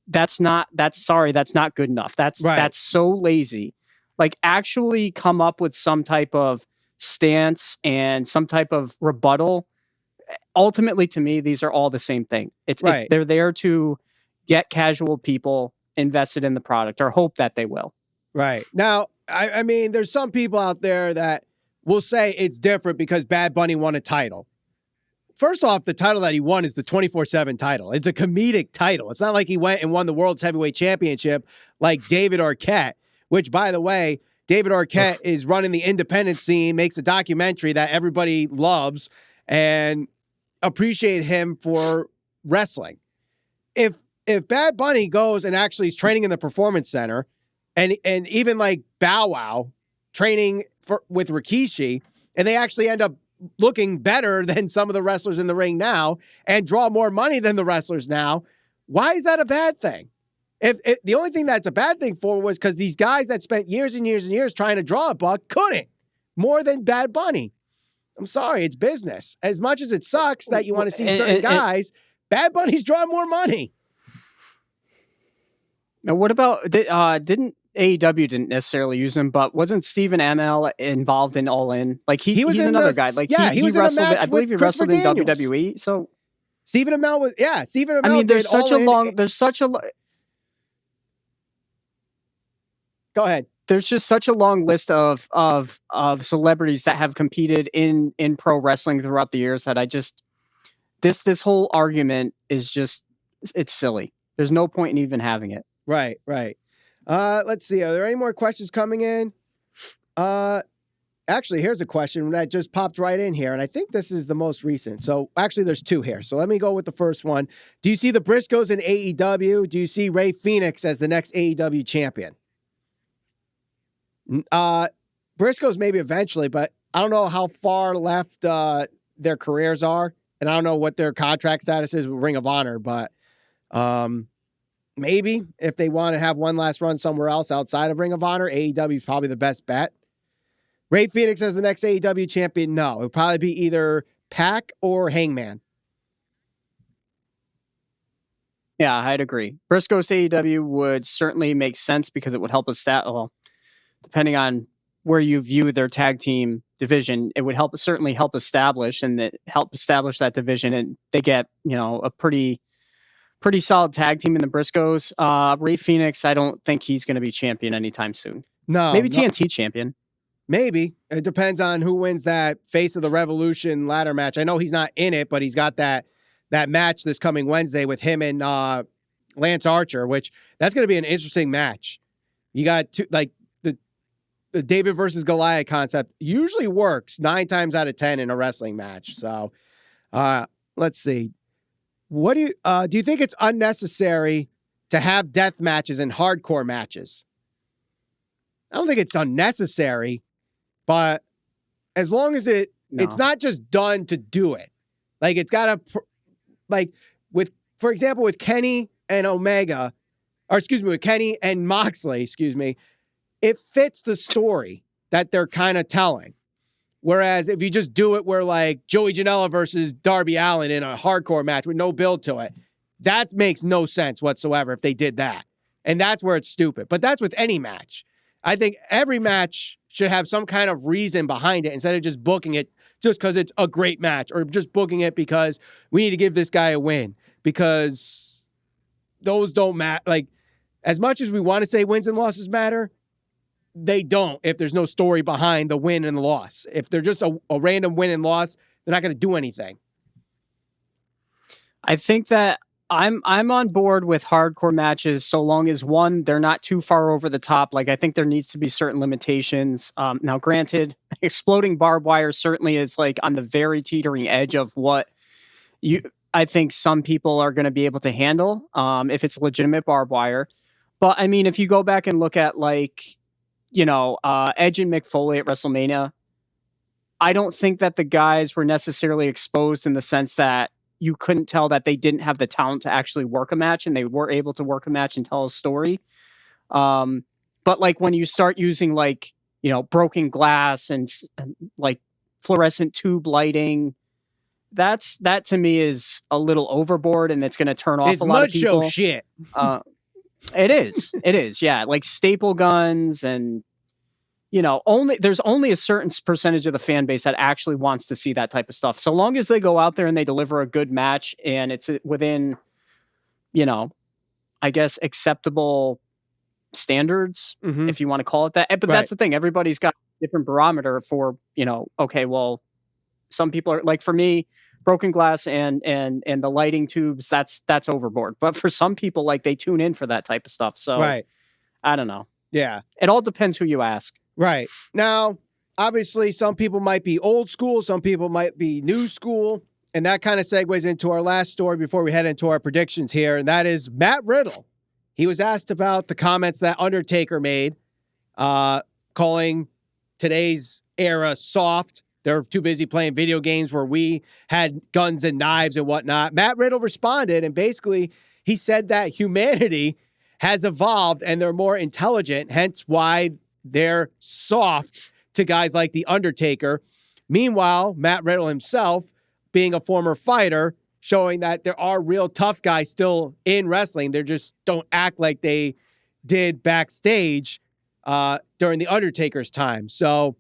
that's not good enough. That's so lazy. Like, actually come up with some type of stance and some type of rebuttal. Ultimately, to me, these are all the same thing. They're there to get casual people invested in the product or hope that they will. Right. Now, I mean, there's some people out there that will say it's different because Bad Bunny won a title. First off, the title that he won is the 24/7 title. It's a comedic title. It's not like he went and won the World's Heavyweight Championship like David Arquette, which, by the way, David Arquette is running the independent scene, makes a documentary that everybody loves, and appreciate him for wrestling. If Bad Bunny goes and actually is training in the Performance Center, and even like Bow Wow training with Rikishi, and they actually end up looking better than some of the wrestlers in the ring now and draw more money than the wrestlers now, why is that a bad thing? If the only thing that's a bad thing for was because these guys that spent years and years and years trying to draw a buck couldn't, more than Bad Bunny. I'm sorry, it's business. As much as it sucks that you want to see certain guys, Bad Bunny's drawing more money. Now, what about didn't AEW didn't necessarily use him, but wasn't Stephen Amell involved in All In? Like he's another guy. Like he was wrestled. I believe he wrestled in WWE. So Stephen Amell was, Stephen Amell. I mean, there's such a Go ahead. There's just such a long list of celebrities that have competed in pro wrestling throughout the years that I just this whole argument is just, it's silly. There's no point in even having it. Right. Let's see. Are there any more questions coming in? Actually, here's a question that just popped right in here, and I think this is the most recent. So actually, there's two here. So let me go with the first one. Do you see the Briscoes in AEW? Do you see Rey Fenix as the next AEW champion? Briscoes maybe eventually, but I don't know how far left their careers are, and I don't know what their contract status is with Ring of Honor, but maybe if they want to have one last run somewhere else outside of Ring of Honor, AEW is probably the best bet. Rey Fenix as the next AEW champion? No, it would probably be either Pac or Hangman. Yeah, I'd agree. Briscoes to AEW would certainly make sense because it would help us depending on where you view their tag team division, it would certainly help establish that division, and they get, a pretty solid tag team in the Briscoes. Rey Fenix, I don't think he's going to be champion anytime soon. No, maybe TNT champion. Maybe. It depends on who wins that Face of the Revolution ladder match. I know he's not in it, but he's got that match this coming Wednesday with him and Lance Archer, which that's going to be an interesting match. You got two, like the David versus Goliath concept usually works 9 times out of 10 in a wrestling match. So let's see. What do you think it's unnecessary to have death matches and hardcore matches? I don't think it's unnecessary, but as long as it's not just done to do it. Like it's got to, for example, with Kenny and with Kenny and Moxley, it fits the story that they're kind of telling. Whereas if you just do it where like Joey Janela versus Darby Allin in a hardcore match with no build to it, that makes no sense whatsoever if they did that. And that's where it's stupid. But that's with any match. I think every match should have some kind of reason behind it instead of just booking it just because it's a great match or just booking it because we need to give this guy a win, because those don't matter. Like, as much as we want to say wins and losses matter, they don't if there's no story behind the win and the loss. If they're just a random win and loss, they're not going to do anything. I think that I'm on board with hardcore matches so long as, one, they're not too far over the top. Like, I think there needs to be certain limitations. Now, granted, exploding barbed wire certainly is like on the very teetering edge of what I think some people are going to be able to handle if it's legitimate barbed wire. But I mean, if you go back and look at Edge and Mick Foley at WrestleMania, I don't think that the guys were necessarily exposed in the sense that you couldn't tell that they didn't have the talent to actually work a match, and they were able to work a match and tell a story. But like when you start using broken glass and like fluorescent tube lighting, that to me is a little overboard, and it's going to turn off a lot of people. It's mud show shit. It is. Yeah. Like staple guns and, there's only a certain percentage of the fan base that actually wants to see that type of stuff. So long as they go out there and they deliver a good match and it's within, I guess, acceptable standards, if you want to call it that. But That's the thing. Everybody's got a different barometer for, okay, well, some people are like, for me, broken glass and the lighting tubes, that's overboard. But for some people, like, they tune in for that type of stuff. So I don't know. Yeah. It all depends who you ask. Right. Now, obviously, some people might be old school. Some people might be new school. And that kind of segues into our last story before we head into our predictions here. And that is Matt Riddle. He was asked about the comments that Undertaker made, calling today's era soft. They're too busy playing video games where we had guns and knives and whatnot. Matt Riddle responded, and basically he said that humanity has evolved and they're more intelligent, hence why they're soft to guys like The Undertaker. Meanwhile, Matt Riddle himself, being a former fighter, showing that there are real tough guys still in wrestling. They just don't act like they did backstage during The Undertaker's time. So,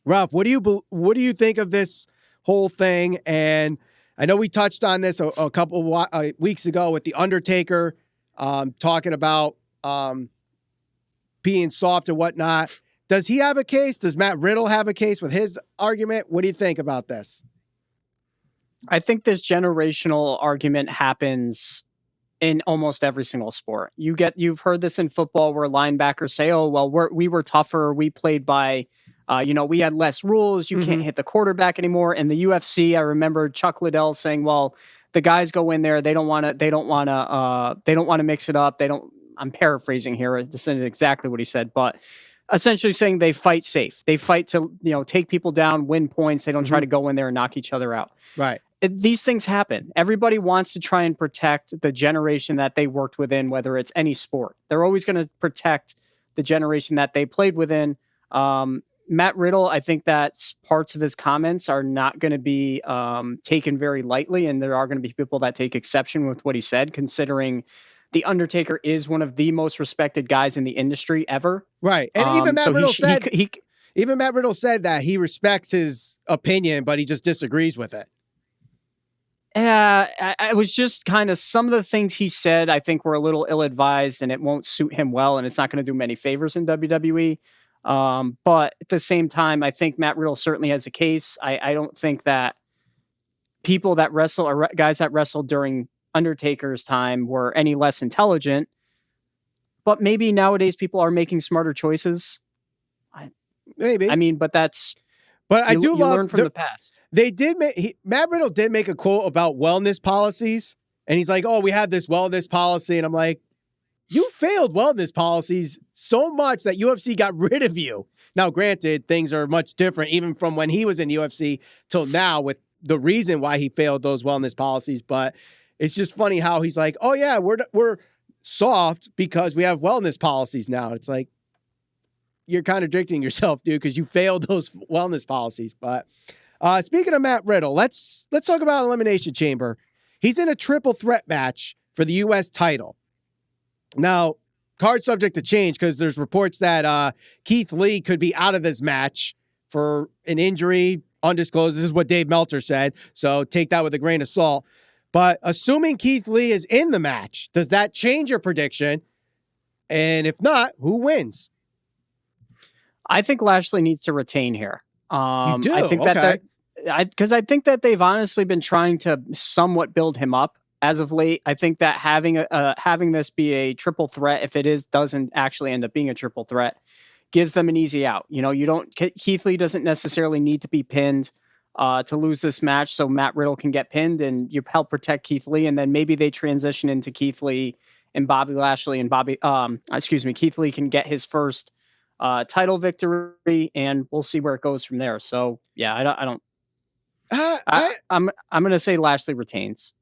Ralph, what do you think of this whole thing? And I know we touched on this a couple of weeks ago with the Undertaker, talking about being soft and whatnot. Does he have a case? Does Matt Riddle have a case with his argument? What do you think about this? I think this generational argument happens in almost every single sport. You've heard this in football where linebackers say, "Oh, well, we were tougher. We played by, we had less rules. You can't hit the quarterback anymore." In the UFC, I remember Chuck Liddell saying, "Well, the guys go in there. They don't want to mix it up. I'm paraphrasing here. This isn't exactly what he said, but essentially saying they fight safe. They fight to, take people down, win points. They don't try to go in there and knock each other out." Right. These things happen. Everybody wants to try and protect the generation that they worked within, whether it's any sport. They're always going to protect the generation that they played within. Matt Riddle, I think that parts of his comments are not going to be taken very lightly, and there are going to be people that take exception with what he said, considering The Undertaker is one of the most respected guys in the industry ever. Right. And even Matt Riddle said that he respects his opinion, but he just disagrees with it. I was just kind of, some of the things he said, I think were a little ill-advised, and it won't suit him well, and it's not going to do many favors in WWE. But at the same time, I think Matt Riddle certainly has a case. I don't think that people that wrestle, or guys that wrestled during Undertaker's time, were any less intelligent. But maybe nowadays people are making smarter choices. Maybe. I mean, but that's... But I do love learn from the past. They did Matt Riddle did make a quote about wellness policies, and he's like, "Oh, we have this wellness policy," and I'm like, "You failed wellness policies so much that UFC got rid of you." Now, granted, things are much different, even from when he was in UFC till now, with the reason why he failed those wellness policies. But it's just funny how he's like, "Oh yeah, we're soft because we have wellness policies now." It's like, you're contradicting yourself, dude, because you failed those wellness policies. But speaking of Matt Riddle, let's talk about Elimination Chamber. He's in a triple threat match for the U.S. title. Now, card subject to change because there's reports that Keith Lee could be out of this match for an injury, undisclosed. This is what Dave Meltzer said, so take that with a grain of salt. But assuming Keith Lee is in the match, does that change your prediction? And if not, who wins? I think Lashley needs to retain here. You do? I think because I think that they've honestly been trying to somewhat build him up as of late. I think that having this be a triple threat, if it doesn't actually end up being a triple threat, gives them an easy out. Keith Lee doesn't necessarily need to be pinned to lose this match, so Matt Riddle can get pinned, and you help protect Keith Lee, and then maybe they transition into Keith Lee and Bobby Lashley, and Keith Lee can get his first title victory, and we'll see where it goes from there. So yeah, I'm going to say Lashley retains.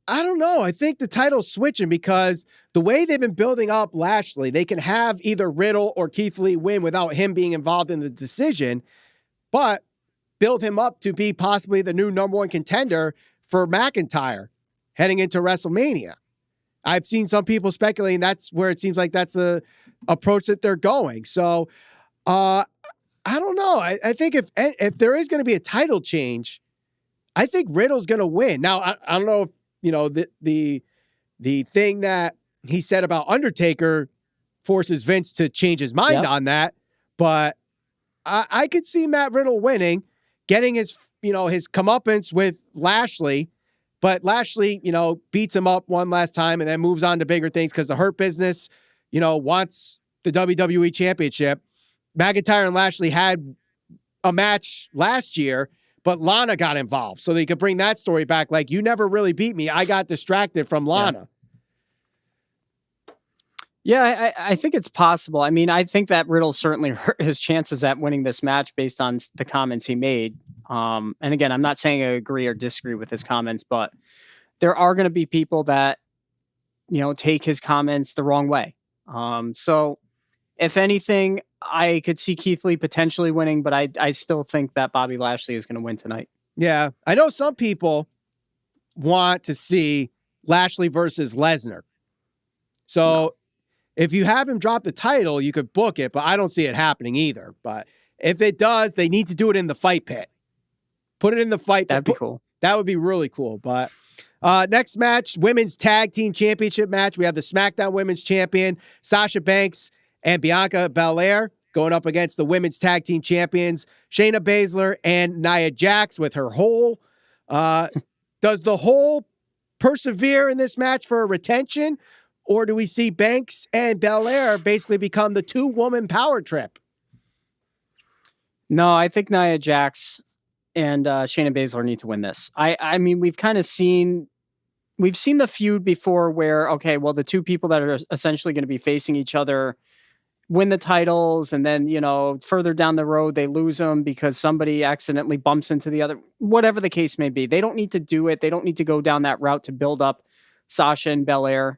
I don't know. I think the title's switching because the way they've been building up Lashley, they can have either Riddle or Keith Lee win without him being involved in the decision, but build him up to be possibly the new number one contender for McIntyre heading into WrestleMania. I've seen some people speculating that's where it seems like that's the approach that they're going. So I don't know. I think if there is going to be a title change, I think Riddle's going to win. Now, I don't know if, the thing that he said about Undertaker forces Vince to change his mind on that, but I could see Matt Riddle winning, getting his comeuppance with Lashley, but Lashley, beats him up one last time and then moves on to bigger things because the Hurt Business, wants the WWE Championship. McIntyre and Lashley had a match last year, but Lana got involved. So they could bring that story back. Like, you never really beat me. I got distracted from Lana. Yeah, I think it's possible. I mean, I think that Riddle certainly hurt his chances at winning this match based on the comments he made. And again, I'm not saying I agree or disagree with his comments, but there are going to be people that, take his comments the wrong way. So if anything, I could see Keith Lee potentially winning, but I still think that Bobby Lashley is going to win tonight. Yeah. I know some people want to see Lashley versus Lesnar. So if you have him drop the title, you could book it, but I don't see it happening either. But if it does, they need to do it in the fight pit. Put it in the fight. That'd be cool. That would be really cool. But next match, women's tag team championship match. We have the SmackDown Women's Champion, Sasha Banks and Bianca Belair going up against the women's tag team champions, Shayna Baszler and Nia Jax with her Hole. Does the Hole persevere in this match for retention, or do we see Banks and Belair basically become the two-woman power trip? No, I think Nia Jax and Shayna Baszler need to win this. I mean, we've seen the feud before where, okay, well, the two people that are essentially going to be facing each other win the titles, and then, further down the road, they lose them because somebody accidentally bumps into the other, whatever the case may be. They don't need to do it. They don't need to go down that route to build up Sasha and Belair.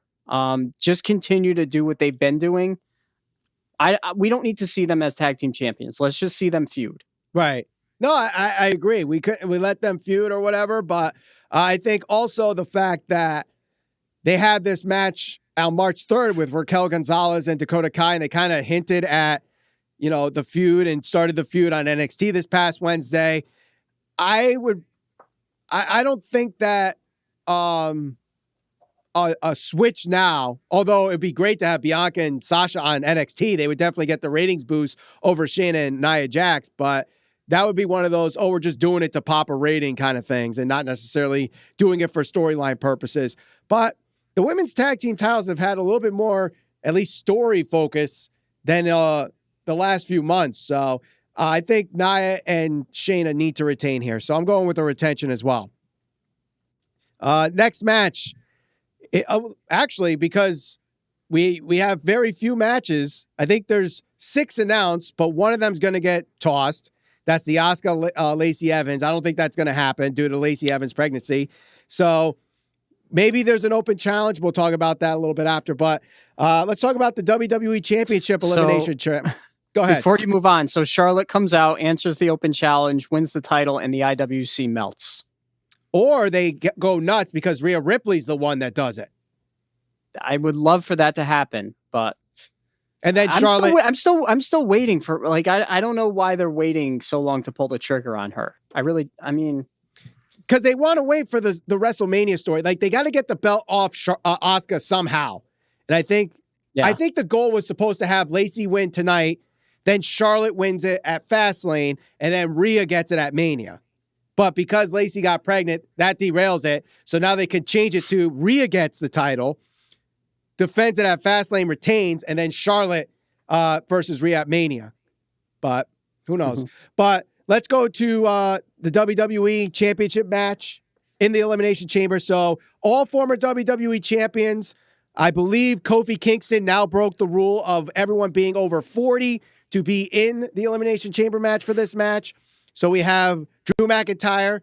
Just continue to do what they've been doing. We don't need to see them as tag team champions. Let's just see them feud. Right. No, I agree. We let them feud or whatever, but I think also the fact that they had this match on March 3rd with Raquel Gonzalez and Dakota Kai, and they kind of hinted at, the feud and started the feud on NXT this past Wednesday. I don't think that a switch now, although it'd be great to have Bianca and Sasha on NXT, they would definitely get the ratings boost over Shayna and Nia Jax, but that would be one of those, we're just doing it to pop a rating kind of things and not necessarily doing it for storyline purposes. But the women's tag team titles have had a little bit more, at least story focus than the last few months. So I think Nia and Shayna need to retain here. So I'm going with the retention as well. Next match, actually, because we have very few matches. I think there's 6 announced, but one of them's going to get tossed. That's the Asuka Lacey Evans. I don't think that's going to happen due to Lacey Evans' pregnancy. So maybe there's an open challenge. We'll talk about that a little bit after. But let's talk about the WWE Championship Elimination Chamber. Go ahead. Before you move on, so Charlotte comes out, answers the open challenge, wins the title, and the IWC melts. Or they go nuts because Rhea Ripley's the one that does it. I would love for that to hain, but and then Charlotte, I'm still waiting for, I don't know why they're waiting so long to pull the trigger on her. Because they want to wait for the WrestleMania story. They got to get the belt off Asuka somehow. And I think the goal was supposed to have Lacey win tonight, then Charlotte wins it at Fastlane, and then Rhea gets it at Mania. But because Lacey got pregnant, that derails it. So now they can change it to Rhea gets the title, defends it at Fastlane, retains, and then Charlotte versus Rhea at Mania. But who knows? Mm-hmm. But let's go to the WWE Championship match in the Elimination Chamber. So all former WWE champions, I believe Kofi Kingston now broke the rule of everyone being over 40 to be in the Elimination Chamber match for this match. So we have Drew McIntyre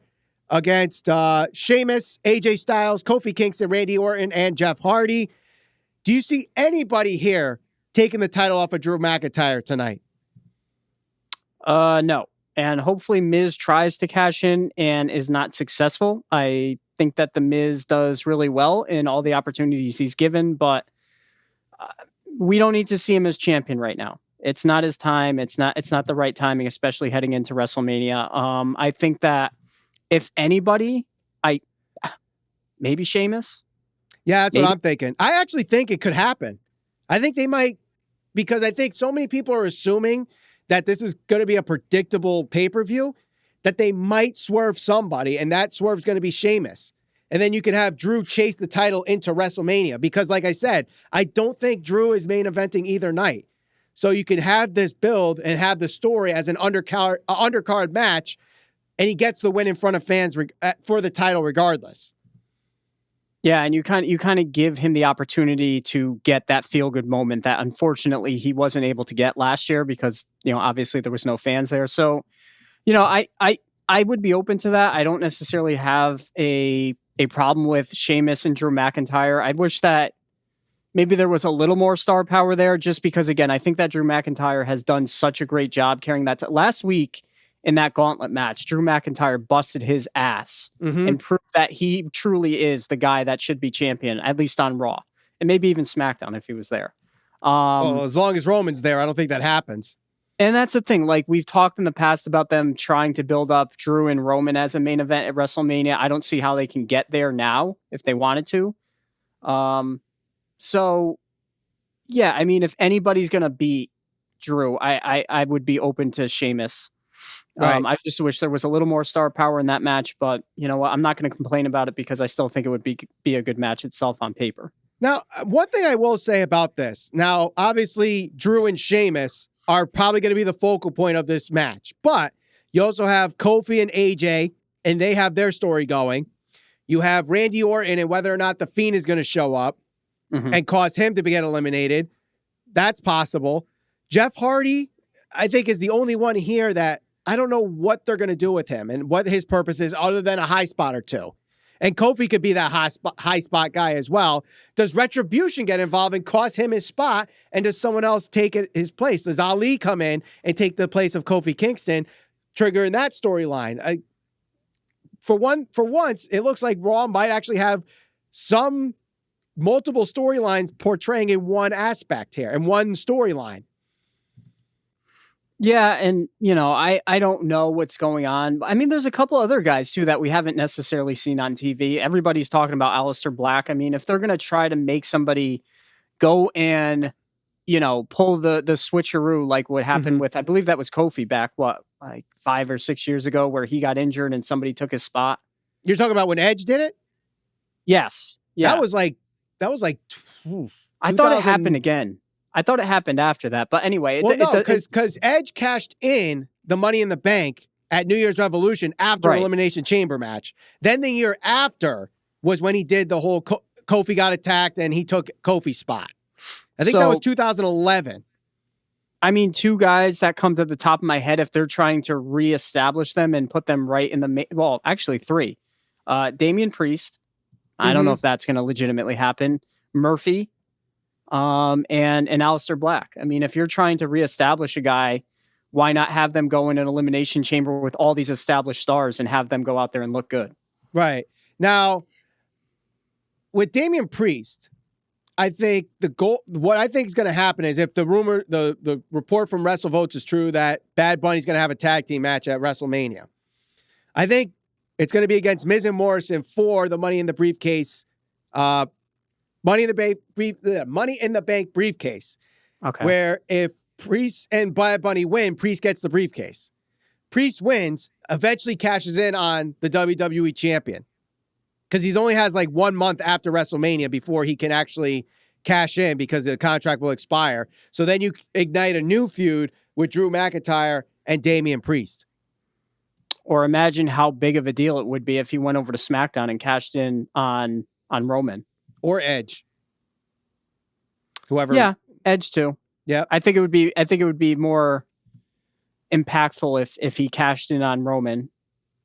against Sheamus, AJ Styles, Kofi Kingston, Randy Orton, and Jeff Hardy. Do you see anybody here taking the title off of Drew McIntyre tonight? No. And hopefully Miz tries to cash in and is not successful. I think that the Miz does really well in all the opportunities he's given, but we don't need to see him as champion right now. It's not his time. It's not the right timing, especially heading into WrestleMania. I think that if anybody, maybe Sheamus. Yeah, that's what I'm thinking. I actually think it could happen. I think they might, because I think so many people are assuming that this is going to be a predictable pay-per-view, that they might swerve somebody, and that swerve's going to be Sheamus. And then you can have Drew chase the title into WrestleMania, because like I said, I don't think Drew is main eventing either night. So you can have this build and have the story as an undercard match, and he gets the win in front of fans for the title regardless. Yeah, and you kind of give him the opportunity to get that feel-good moment that unfortunately he wasn't able to get last year because, obviously there was no fans there. So, I would be open to that. I don't necessarily have a problem with Sheamus and Drew McIntyre. I wish that maybe there was a little more star power there, just because, again, I think that Drew McIntyre has done such a great job carrying that. Last week in that gauntlet match, Drew McIntyre busted his ass and proved that he truly is the guy that should be champion, at least on Raw, and maybe even SmackDown if he was there. Well, as long as Roman's there, I don't think that happens. And that's the thing. Like, we've talked in the past about them trying to build up Drew and Roman as a main event at WrestleMania. I don't see how they can get there now if they wanted to. So yeah, I mean, if anybody's gonna beat Drew, I would be open to Sheamus. Right. I just wish there was a little more star power in that match, but you know what? I'm not going to complain about it because I still think it would be a good match itself on paper. Now, one thing I will say about this, now, obviously, Drew and Sheamus are probably going to be the focal point of this match, but you also have Kofi and AJ, and they have their story going. You have Randy Orton and whether or not The Fiend is going to show up and cause him to get eliminated. That's possible. Jeff Hardy, I think, is the only one here that I don't know what they're going to do with him and what his purpose is other than a high spot or two. And Kofi could be that high spot guy as well. Does Retribution get involved and cost him his spot? And does someone else take his place? Does Ali come in and take the place of Kofi Kingston, triggering that storyline? For once, it looks like Raw might actually have some multiple storylines portraying in one aspect here, in one storyline. Yeah, and you know, I don't know what's going on. I mean, there's a couple other guys too that we haven't necessarily seen on TV. Everybody's talking about Aleister Black. I mean, if they're gonna try to make somebody go and, you know, pull the switcheroo like what happened with, I believe that was Kofi back like 5 or 6 years ago, where he got injured and somebody took his spot. You're talking about when Edge did it? Yes. Yeah. That was like I thought it happened again. I thought it happened after that, but anyway. Because Edge cashed in the Money in the Bank at New Year's Revolution after Elimination Chamber match. Then the year after was when he did the whole Kofi got attacked and he took Kofi's spot. I think that was 2011. I mean, two guys that come to the top of my head if they're trying to reestablish them and put them right in the well, actually three. Damian Priest. I don't know if that's going to legitimately happen. Murphy. And Aleister Black. I mean, if you're trying to reestablish a guy, why not have them go in an elimination chamber with all these established stars and have them go out there and look good? Right. Now, with Damian Priest, I think what I think is going to happen is if the report from WrestleVotes is true that Bad Bunny's going to have a tag team match at WrestleMania, I think it's going to be against Miz and Morrison for the Money in the Briefcase Money in the Bank briefcase. Okay. Where if Priest and Bad Bunny win, Priest gets the briefcase. Priest wins, eventually cashes in on the WWE champion. Because he only has like 1 month after WrestleMania before he can actually cash in because the contract will expire. So then you ignite a new feud with Drew McIntyre and Damian Priest. Or imagine how big of a deal it would be if he went over to SmackDown and cashed in on Roman. Or Edge. Whoever. Yeah, Edge too. Yeah. I think it would be more impactful if he cashed in on Roman.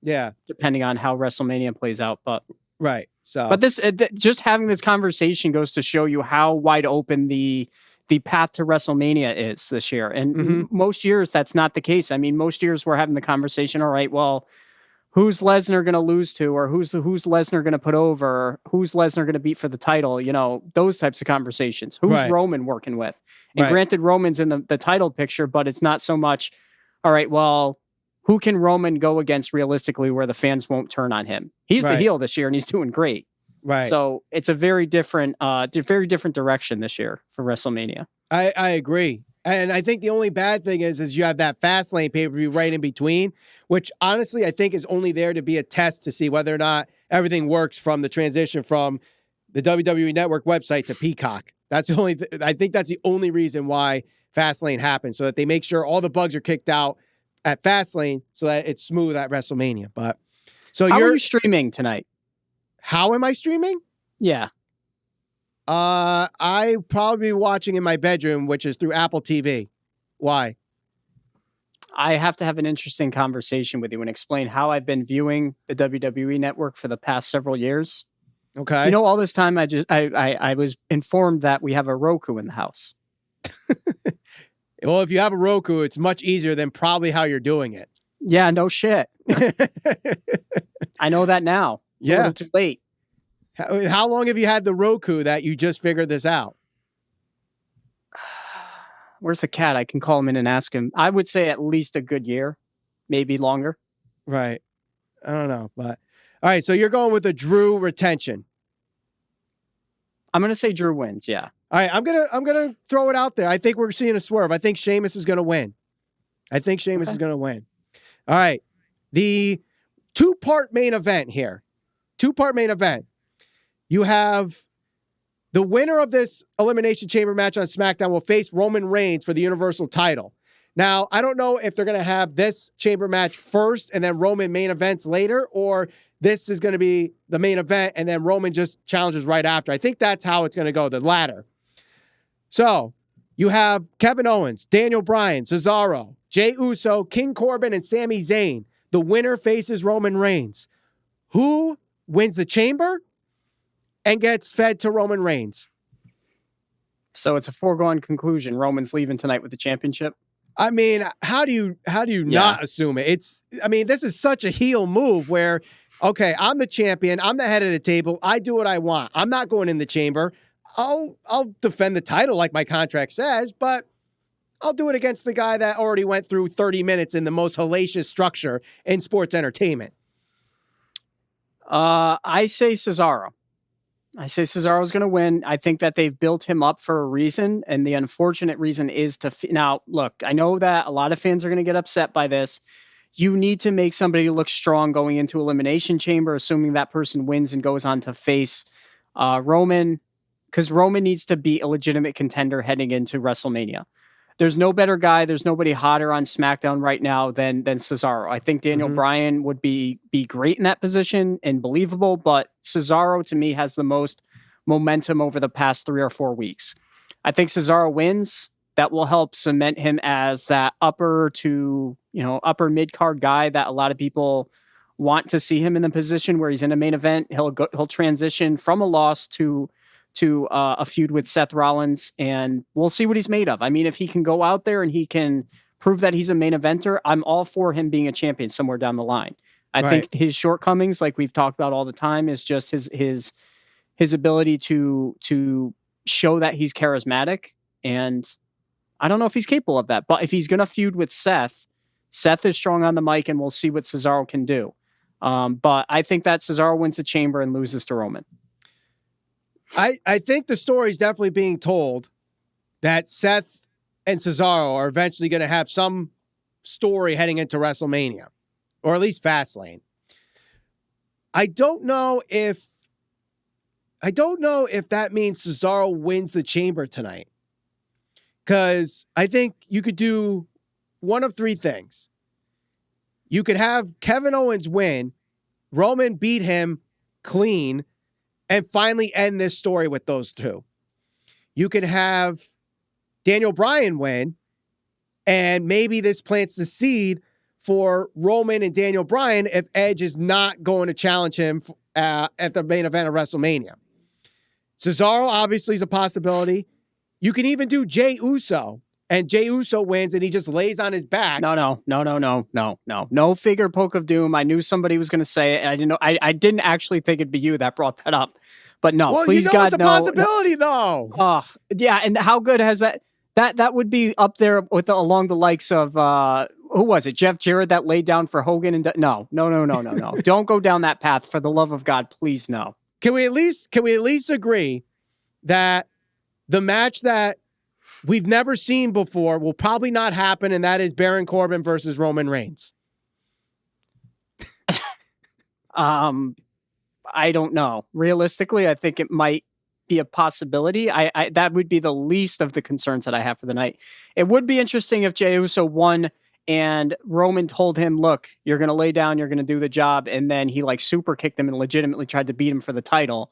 Yeah. Depending on how WrestleMania plays out, but right. So but this just having this conversation goes to show you how wide open the path to WrestleMania is this year. And most years that's not the case. I mean, most years we're having the conversation, all right, well, who's Lesnar going to lose to, or who's Lesnar going to put over, or who's Lesnar going to beat for the title? You know, those types of conversations. Who's Roman working with? And granted, Roman's in the title picture, but it's not so much, all right, well, who can Roman go against realistically where the fans won't turn on him? He's the heel this year and he's doing great. Right. So it's a very different direction this year for WrestleMania. I agree. And I think the only bad thing is you have that Fastlane pay-per-view right in between, which honestly I think is only there to be a test to see whether or not everything works from the transition from the WWE Network website to Peacock. That's the only I think that's the only reason why Fastlane happens, so that they make sure all the bugs are kicked out at Fastlane so that it's smooth at WrestleMania. But so how are you streaming tonight? How am I streaming? Yeah. I probably be watching in my bedroom, which is through Apple TV. Why? I have to have an interesting conversation with you and explain how I've been viewing the WWE Network for the past several years. Okay. You know, all this time I was informed that we have a Roku in the house. Well, if you have a Roku, it's much easier than probably how you're doing it. Yeah, no shit. I know that now. It's a little too late. How long have you had the Roku that you just figured this out? Where's the cat? I can call him in and ask him. I would say at least a good year, maybe longer. Right. I don't know, but all right. So you're going with a Drew retention. I'm going to say Drew wins. Yeah. All right. I'm gonna throw it out there. I think we're seeing a swerve. I think Sheamus is going to win. All right. The two-part main event here. You have the winner of this Elimination Chamber match on SmackDown will face Roman Reigns for the Universal title. Now, I don't know if they're going to have this chamber match first and then Roman main events later, or this is going to be the main event and then Roman just challenges right after. I think that's how it's going to go, the latter. So you have Kevin Owens, Daniel Bryan, Cesaro, Jey Uso, King Corbin, and Sami Zayn. The winner faces Roman Reigns. Who wins the chamber and gets fed to Roman Reigns? So it's a foregone conclusion. Roman's leaving tonight with the championship. I mean, how do you not assume it? This is such a heel move where, okay, I'm the champion. I'm the head of the table. I do what I want. I'm not going in the chamber. I'll defend the title like my contract says, but I'll do it against the guy that already went through 30 minutes in the most hellacious structure in sports entertainment. I say Cesaro. Cesaro's going to win. I think that they've built him up for a reason, and the unfortunate reason is now, look, I know that a lot of fans are going to get upset by this. You need to make somebody look strong going into Elimination Chamber, assuming that person wins and goes on to face Roman, because Roman needs to be a legitimate contender heading into WrestleMania. There's no better guy. There's nobody hotter on SmackDown right now than Cesaro. I think Daniel Bryan would be great in that position and believable, but Cesaro to me has the most momentum over the past 3 or 4 weeks. I think Cesaro wins. That will help cement him as that upper mid card guy that a lot of people want to see him in the position where he's in a main event. He'll transition from a loss to a feud with Seth Rollins, and we'll see what he's made of. I mean, if he can go out there and he can prove that he's a main eventer, I'm all for him being a champion somewhere down the line. I think his shortcomings, like we've talked about all the time, is just his ability to show that he's charismatic, and I don't know if he's capable of that. But if he's going to feud with Seth is strong on the mic, and we'll see what Cesaro can do. But I think that Cesaro wins the chamber and loses to Roman. I think the story is definitely being told that Seth and Cesaro are eventually going to have some story heading into WrestleMania, or at least Fastlane. I don't know if that means Cesaro wins the chamber tonight, because I think you could do one of 3 things. You could have Kevin Owens win, Roman beat him clean, and finally end this story with those 2. You can have Daniel Bryan win, and maybe this plants the seed for Roman and Daniel Bryan if Edge is not going to challenge him at the main event of WrestleMania. Cesaro obviously is a possibility. You can even do Jey Uso, and Jey Uso wins, and he just lays on his back. No figure poke of doom. I knew somebody was going to say it, and I didn't know. I didn't actually think it'd be you that brought that up. But no, well, please, God, it's a possibility, though. Oh, yeah, and how good has that? That would be up there with along the likes of who was it? Jeff Jarrett that laid down for Hogan and no. Don't go down that path, for the love of God, please, no. Can we at least agree that the match that we've never seen before will probably not happen, and that is Baron Corbin versus Roman Reigns? I don't know. Realistically, I think it might be a possibility. I that would be the least of the concerns that I have for the night. It would be interesting if Jey Uso won and Roman told him, look, you're going to lay down, you're going to do the job. And then he super kicked him and legitimately tried to beat him for the title.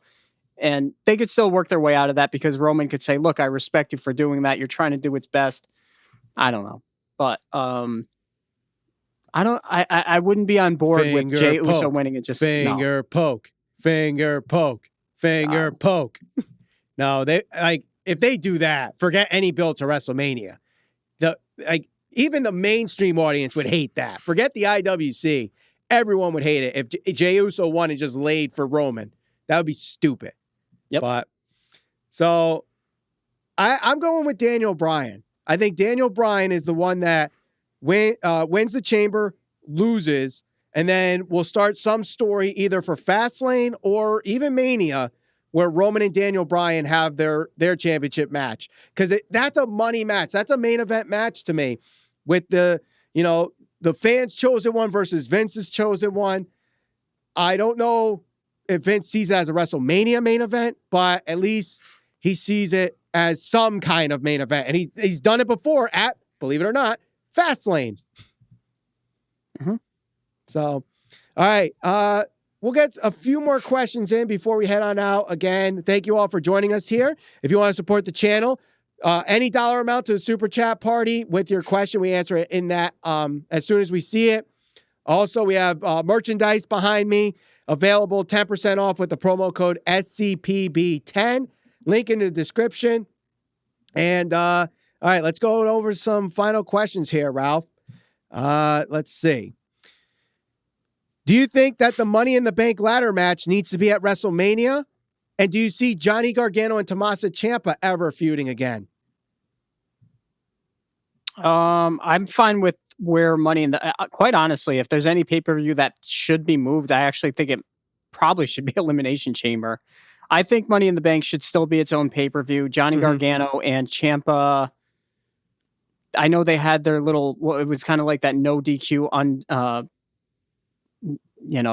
And they could still work their way out of that, because Roman could say, look, I respect you for doing that. You're trying to do what's best. I don't know. But I wouldn't be on board with Jey Uso winning it. Just poke. No, if they do that, forget any build to WrestleMania. Even the mainstream audience would hate that. Forget the IWC. Everyone would hate it if Jey Uso won and just laid for Roman. That would be stupid. Yep. But so I'm going with Daniel Bryan. I think Daniel Bryan is the one that wins the chamber, loses, and then we'll start some story either for Fastlane or even Mania where Roman and Daniel Bryan have their championship match. Because that's a money match. That's a main event match to me with the fans' chosen one versus Vince's chosen one. I don't know if Vince sees it as a WrestleMania main event, but at least he sees it as some kind of main event. And he's done it before at, believe it or not, Fastlane. Mm-hmm. So, all right. We'll get a few more questions in before we head on out. Again, thank you all for joining us here. If you want to support the channel, any dollar amount to the super chat party with your question, we answer it in that as soon as we see it. Also, we have merchandise behind me available 10% off with the promo code SCPB10. Link in the description. And all right, let's go over some final questions here, Ralph. Let's see. Do you think that the Money in the Bank ladder match needs to be at WrestleMania? And do you see Johnny Gargano and Tommaso Ciampa ever feuding again? I'm fine with where Money in the... quite honestly, if there's any pay-per-view that should be moved, I actually think it probably should be Elimination Chamber. I think Money in the Bank should still be its own pay-per-view. Johnny Gargano and Ciampa... I know they had their little... Well, it was kind of like that no DQ on...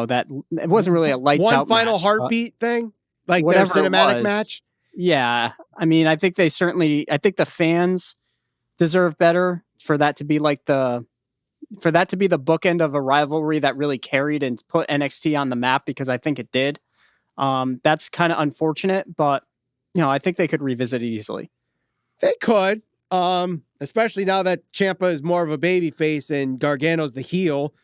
that it wasn't really a lights out one final match, heartbeat thing, like their cinematic match. Yeah, I mean, I think the fans deserve better for that to be like the bookend of a rivalry that really carried and put NXT on the map, because I think it did. That's kind of unfortunate, but I think they could revisit it easily. They could, especially now that Ciampa is more of a baby face and Gargano's the heel.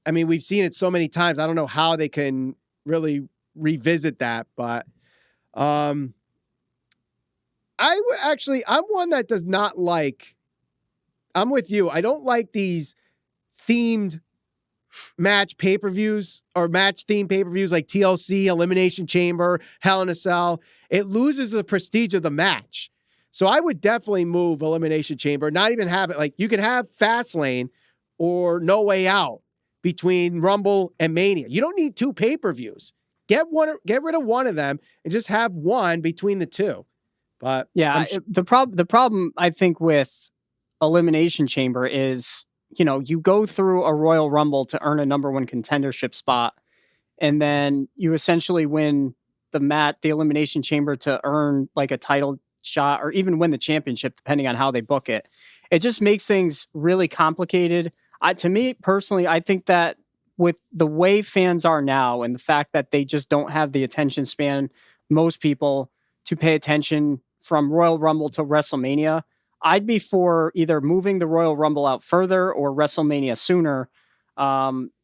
I mean, we've seen it so many times. I don't know how they can really revisit that, but I'm one that does not like, I'm with you. I don't like these themed match pay-per-views or match themed pay-per-views like TLC, Elimination Chamber, Hell in a Cell. It loses the prestige of the match. So I would definitely move Elimination Chamber, not even have it like you can have Fastlane or No Way Out between Rumble and Mania. You don't need two pay-per-views. Get rid of one of them and just have one between the two. But yeah, the problem I think with Elimination Chamber is, you go through a Royal Rumble to earn a number one contendership spot, and then you essentially win the Elimination Chamber to earn like a title shot or even win the championship, depending on how they book it. It just makes things really complicated. To me personally, I think that with the way fans are now and the fact that they just don't have the attention span, most people, to pay attention from Royal Rumble to WrestleMania, I'd be for either moving the Royal Rumble out further or WrestleMania sooner,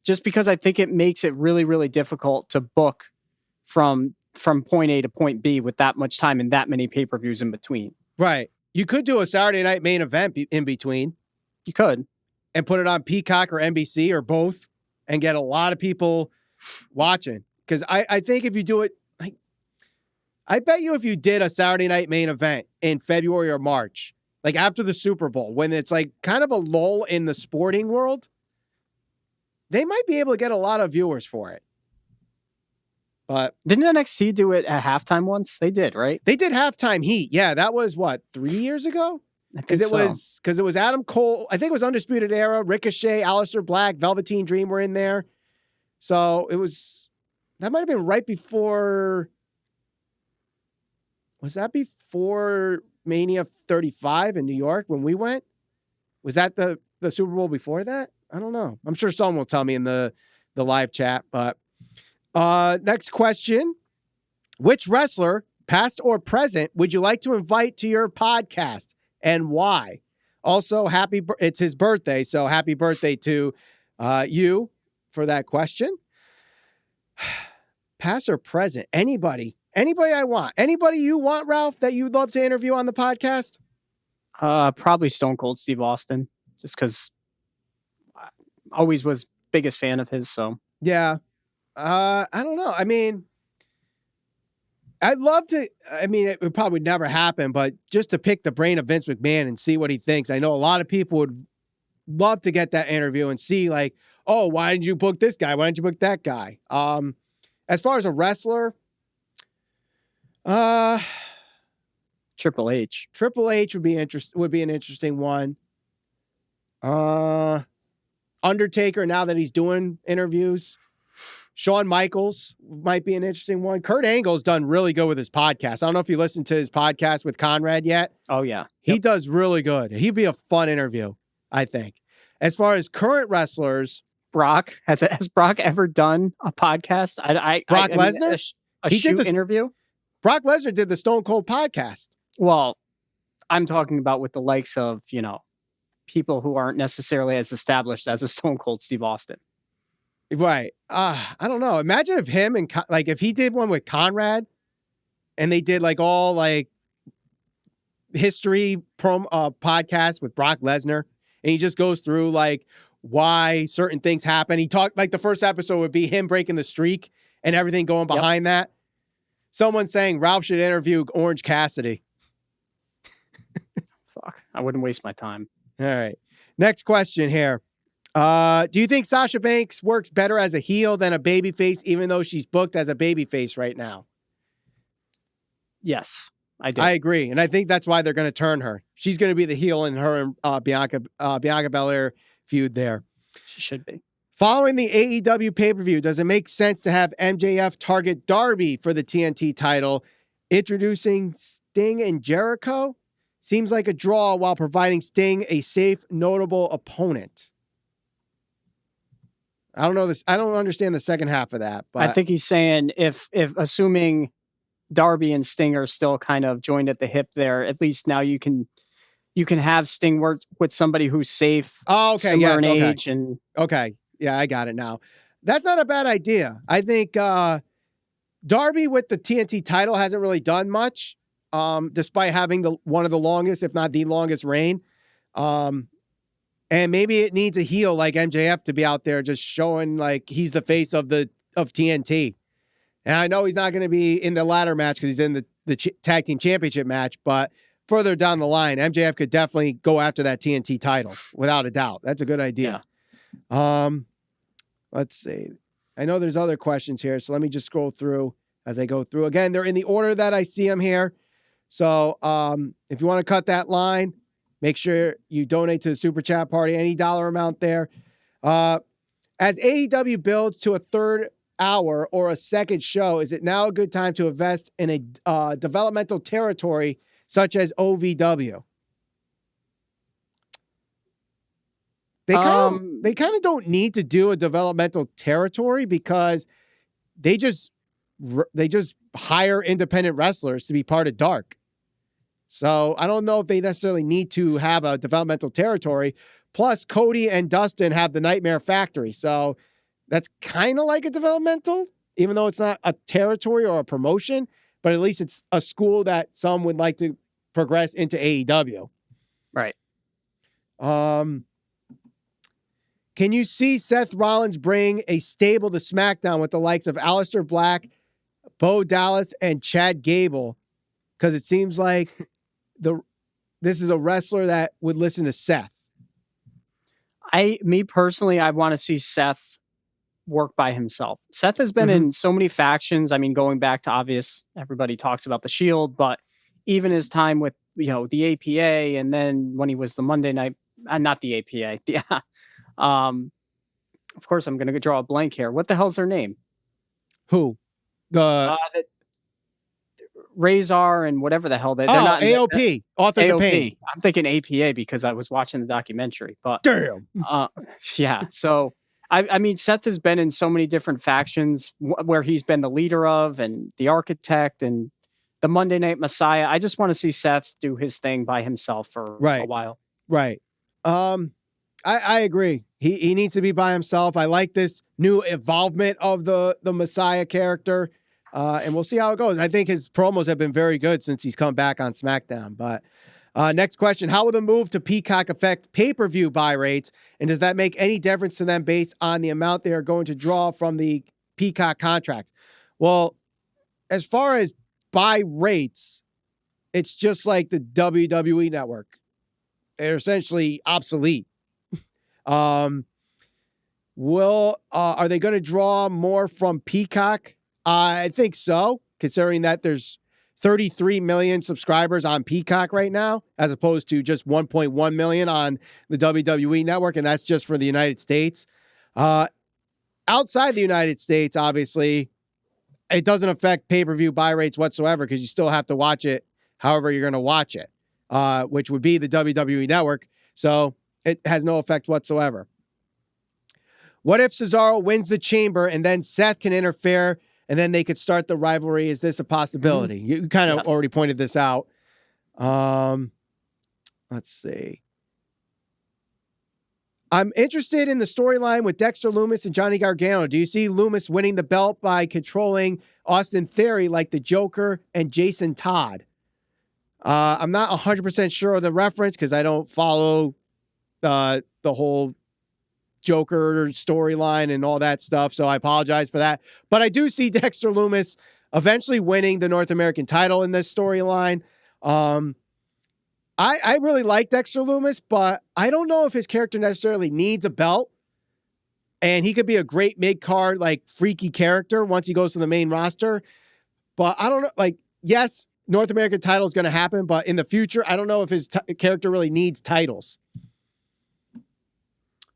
just because I think it makes it really, really difficult to book from point A to point B with that much time and that many pay-per-views in between. Right. You could do a Saturday night main event in between. You could. And put it on Peacock or NBC or both and get a lot of people watching. Because I think if you do it, I bet you if you did a Saturday night main event in February or March, like after the Super Bowl, when it's like kind of a lull in the sporting world, they might be able to get a lot of viewers for it. But didn't NXT do it at halftime once? They did, right? They did halftime heat. Yeah, that was what, 3 years ago? Because it was Adam Cole. I think it was Undisputed Era, Ricochet, Aleister Black, Velveteen Dream were in there. So that might have been right before. Was that before Mania 35 in New York when we went? Was that the Super Bowl before that? I don't know. I'm sure someone will tell me in the live chat. But next question: which wrestler, past or present, would you like to invite to your podcast? And why? Also, it's his birthday, so happy birthday to you for that question. Past or present, anybody I want. Anybody you want, Ralph, that you'd love to interview on the podcast? Probably Stone Cold Steve Austin, just because I always was biggest fan of his. So yeah, I don't know. I mean, I'd love to. I mean, it would probably never happen, but just to pick the brain of Vince McMahon and see what he thinks. I know a lot of people would love to get that interview and see, like, oh, why didn't you book this guy? Why didn't you book that guy? As far as a wrestler, Triple H. Triple H would be an interesting one. Undertaker, now that he's doing interviews. Shawn Michaels might be an interesting one. Kurt Angle's done really good with his podcast. I don't know if you listened to his podcast with Conrad yet. Oh, yeah. He does really good. He'd be a fun interview, I think. As far as current wrestlers, Brock, has Brock ever done a podcast? Brock Lesnar? A shoot interview? Brock Lesnar did the Stone Cold podcast. Well, I'm talking about with the likes of, people who aren't necessarily as established as a Stone Cold Steve Austin. Right. I don't know. Imagine if him and if he did one with Conrad and they did like all like history podcast with Brock Lesnar, and he just goes through like why certain things happen. He talked like the first episode would be him breaking the streak and everything going behind that. Someone saying Ralph should interview Orange Cassidy. Fuck. I wouldn't waste my time. All right. Next question here. Do you think Sasha Banks works better as a heel than a babyface, even though she's booked as a babyface right now? Yes, I do. I agree. And I think that's why they're going to turn her. She's going to be the heel in her and Bianca Belair feud there. She should be. Following the AEW pay-per-view, does it make sense to have MJF target Darby for the TNT title, introducing Sting and Jericho? Seems like a draw while providing Sting a safe, notable opponent. I don't know this. I don't understand the second half of that. But I think he's saying if assuming Darby and Sting are still kind of joined at the hip there, at least now you can have Sting work with somebody who's safe. Oh, okay. Similar Yes, in okay. age and okay. Yeah, I got it now. That's not a bad idea. I think Darby with the TNT title hasn't really done much, despite having one of the longest, if not the longest reign. And maybe it needs a heel like MJF to be out there just showing like he's the face of TNT. And I know he's not going to be in the ladder match because he's in the tag team championship match, but further down the line, MJF could definitely go after that TNT title without a doubt. That's a good idea. Yeah. Let's see. I know there's other questions here, so let me just scroll through as I go through. Again, they're in the order that I see them here. So if you want to cut that line, make sure you donate to the Super Chat Party, any dollar amount there. As AEW builds to a third hour or a second show, is it now a good time to invest in a developmental territory such as OVW? They kind of don't need to do a developmental territory because they just hire independent wrestlers to be part of Dark. So I don't know if they necessarily need to have a developmental territory. Plus, Cody and Dustin have the Nightmare Factory. So that's kind of like a developmental, even though it's not a territory or a promotion, but at least it's a school that some would like to progress into AEW. Right. Can you see Seth Rollins bring a stable to SmackDown with the likes of Aleister Black, Bo Dallas, and Chad Gable? Because it seems like this is a wrestler that would listen to Seth. Me personally, I want to see Seth work by himself. Seth has been in so many factions. I mean, going back to obvious, everybody talks about the Shield, but even his time with, the APA, and then when he was the Monday night, not the APA. Yeah. Of course, I'm going to draw a blank here. What the hell's their name? Who? The Razor and whatever the hell they're not. AOP, Authors of Pain. I'm thinking APA because I was watching the documentary. But damn. Yeah. So I mean, Seth has been in so many different factions where he's been the leader of, and the architect, and the Monday Night Messiah. I just want to see Seth do his thing by himself for a while. Right. I agree. He needs to be by himself. I like this new involvement of the Messiah character. And we'll see how it goes. I think his promos have been very good since he's come back on SmackDown. But next question, how will the move to Peacock affect pay-per-view buy rates? And does that make any difference to them based on the amount they are going to draw from the Peacock contracts? Well, as far as by rates, it's just like the WWE network. They're essentially obsolete. Are they going to draw more from Peacock? I think so, considering that there's 33 million subscribers on Peacock right now, as opposed to just 1.1 million on the WWE network, and that's just for the United States. Outside the United States, obviously, it doesn't affect pay-per-view buy rates whatsoever because you still have to watch it however you're going to watch it, which would be the WWE network. So it has no effect whatsoever. What if Cesaro wins the Chamber and then Seth can interfere and then they could start the rivalry? Is this a possibility? Mm-hmm. You kind of already pointed this out. Let's see. I'm interested in the storyline with Dexter Lumis and Johnny Gargano. Do you see Lumis winning the belt by controlling Austin Theory like the Joker and Jason Todd? I'm not 100% sure of the reference because I don't follow the whole Joker storyline and all that stuff, so I apologize for that. But I do see Dexter Lumis eventually winning the North American title in this storyline. I really like Dexter Lumis, but I don't know if his character necessarily needs a belt. And he could be a great mid-card, like, freaky character once he goes to the main roster. But I don't know, like, yes, North American title is going to happen, but in the future, I don't know if his character really needs titles.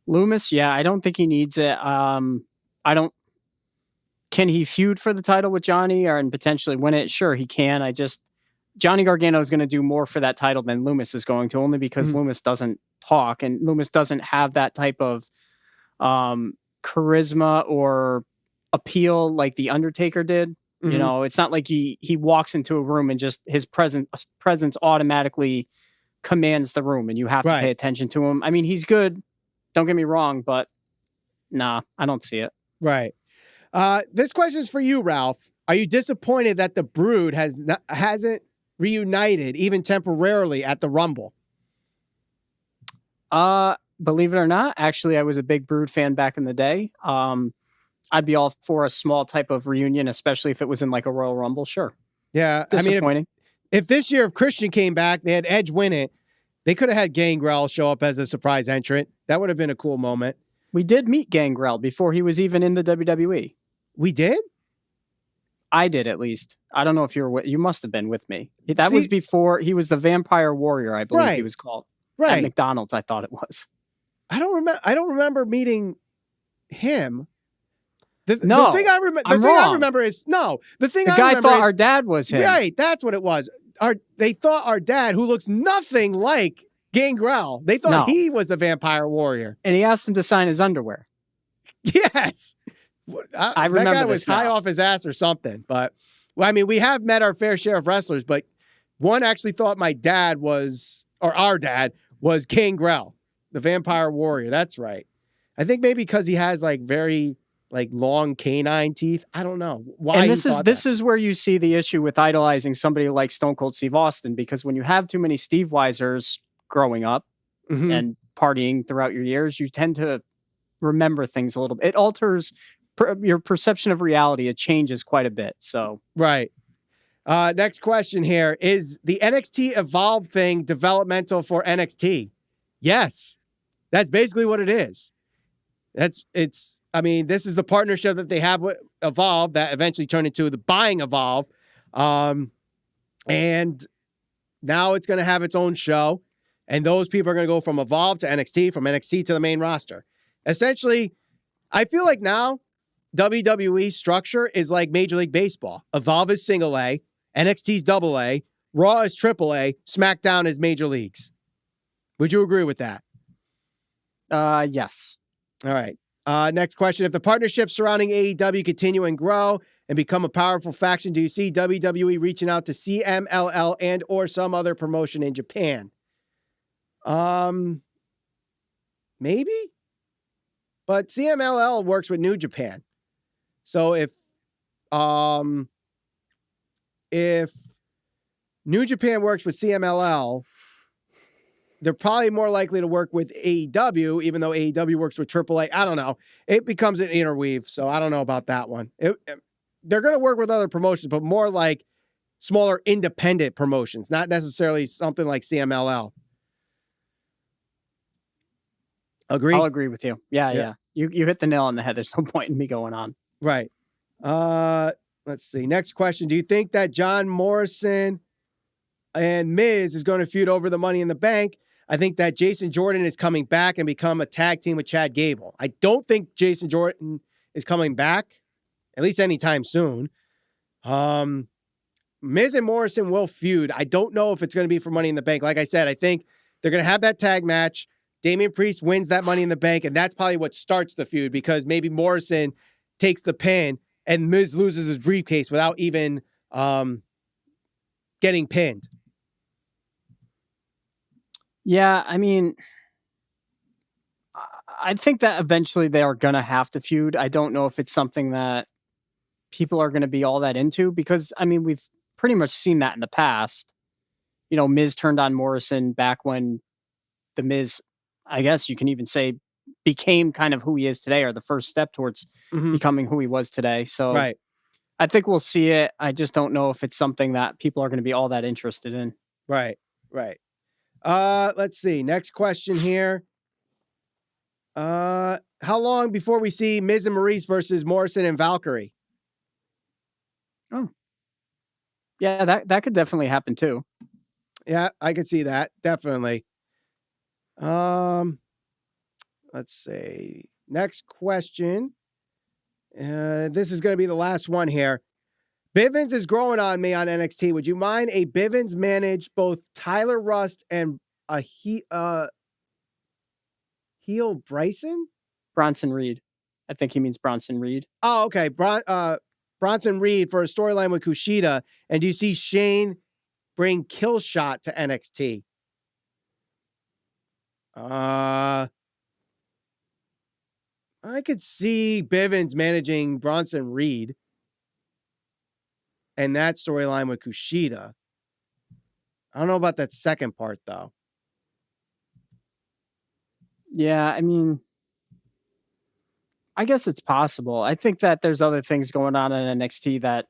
Lumis, yeah, I don't think he needs it. Can he feud for the title with Johnny and potentially win it? Sure, he can. Johnny Gargano is going to do more for that title than Lumis is going to, only because Lumis doesn't talk and Lumis doesn't have that type of charisma or appeal like the Undertaker did. Mm-hmm. You know, it's not like he walks into a room and just his presence automatically commands the room and you have to pay attention to him. I mean, he's good. Don't get me wrong, but nah, I don't see it. Right. This question is for you, Ralph. Are you disappointed that the Brood hasn't reunited even temporarily at the Rumble? Believe it or not, actually, I was a big Brood fan back in the day. I'd be all for a small type of reunion, especially if it was in like a Royal Rumble. Sure. Yeah. Disappointing. I mean, if this year, if Christian came back, they had Edge win it, they could have had Gangrel show up as a surprise entrant. That would have been a cool moment. We did meet Gangrel before he was even in the WWE. We did? I did, at least. I don't know if you must have been with me. That was before he was the Vampire Warrior, I believe he was called. Right. At McDonald's, I thought it was. I don't remember meeting him. The thing I remember is the guy thought our dad was him. Right, that's what it was. They thought our dad, who looks nothing like Gangrel, they thought he was the Vampire Warrior, and he asked him to sign his underwear. Yes, I remember that guy was high off his ass or something. But I mean, we have met our fair share of wrestlers, but one actually thought our dad was Gangrel, the Vampire Warrior. That's right. I think maybe because he has like very long canine teeth. I don't know why. And this is where you see the issue with idolizing somebody like Stone Cold Steve Austin, because when you have too many Steve Weisers growing up and partying throughout your years, you tend to remember things a little bit. It alters your perception of reality. It changes quite a bit. So right. Next question here. Is the NXT Evolve thing developmental for NXT? Yes. That's basically what it is. I mean, this is the partnership that they have with Evolve that eventually turned into the buying Evolve. And now it's going to have its own show. And those people are going to go from Evolve to NXT, from NXT to the main roster. Essentially, I feel like now WWE structure is like Major League Baseball. Evolve is single A, NXT's double A, Raw is triple A, SmackDown is major leagues. Would you agree with that? Yes. All right. Next question. If the partnerships surrounding AEW continue and grow and become a powerful faction, do you see WWE reaching out to CMLL and or some other promotion in Japan? Maybe. But CMLL works with New Japan. So if New Japan works with CMLL, they're probably more likely to work with AEW, even though AEW works with AAA. I don't know. It becomes an interweave, so I don't know about that one. They're going to work with other promotions, but more like smaller independent promotions, not necessarily something like CMLL. Agree? I'll agree with you. Yeah. You hit the nail on the head. There's no point in me going on. Right. Let's see. Next question. Do you think that John Morrison and Miz is going to feud over the Money in the Bank? I think that Jason Jordan is coming back and become a tag team with Chad Gable. I don't think Jason Jordan is coming back, at least anytime soon. Miz and Morrison will feud. I don't know if it's going to be for Money in the Bank. Like I said, I think they're going to have that tag match. Damian Priest wins that Money in the Bank, and that's probably what starts the feud, because maybe Morrison takes the pin and Miz loses his briefcase without even getting pinned. Yeah, I mean, I think that eventually they are going to have to feud. I don't know if it's something that people are going to be all that into, because, I mean, we've pretty much seen that in the past. You know, Miz turned on Morrison back when the Miz, I guess you can even say, became kind of who he is today, or the first step towards becoming who he was today. So right. I think we'll see it. I just don't know if it's something that people are going to be all that interested in. Right. Let's see. Next question here. How long before we see Miz and Maurice versus Morrison and Valkyrie? Oh, yeah, that could definitely happen too. Yeah, I could see that. Definitely. Let's see. Next question. This is going to be the last one here. Bivens is growing on me on NXT. Would you mind a Bivens manage both Tyler Rust and a heel Bryson? Bronson Reed. I think he means Bronson Reed. Oh, okay. Bronson Reed for a storyline with Kushida. And do you see Shane bring Killshot to NXT? I could see Bivens managing Bronson Reed and that storyline with Kushida. I don't know about that second part, though. Yeah, I mean, I guess it's possible. I think that there's other things going on in NXT that,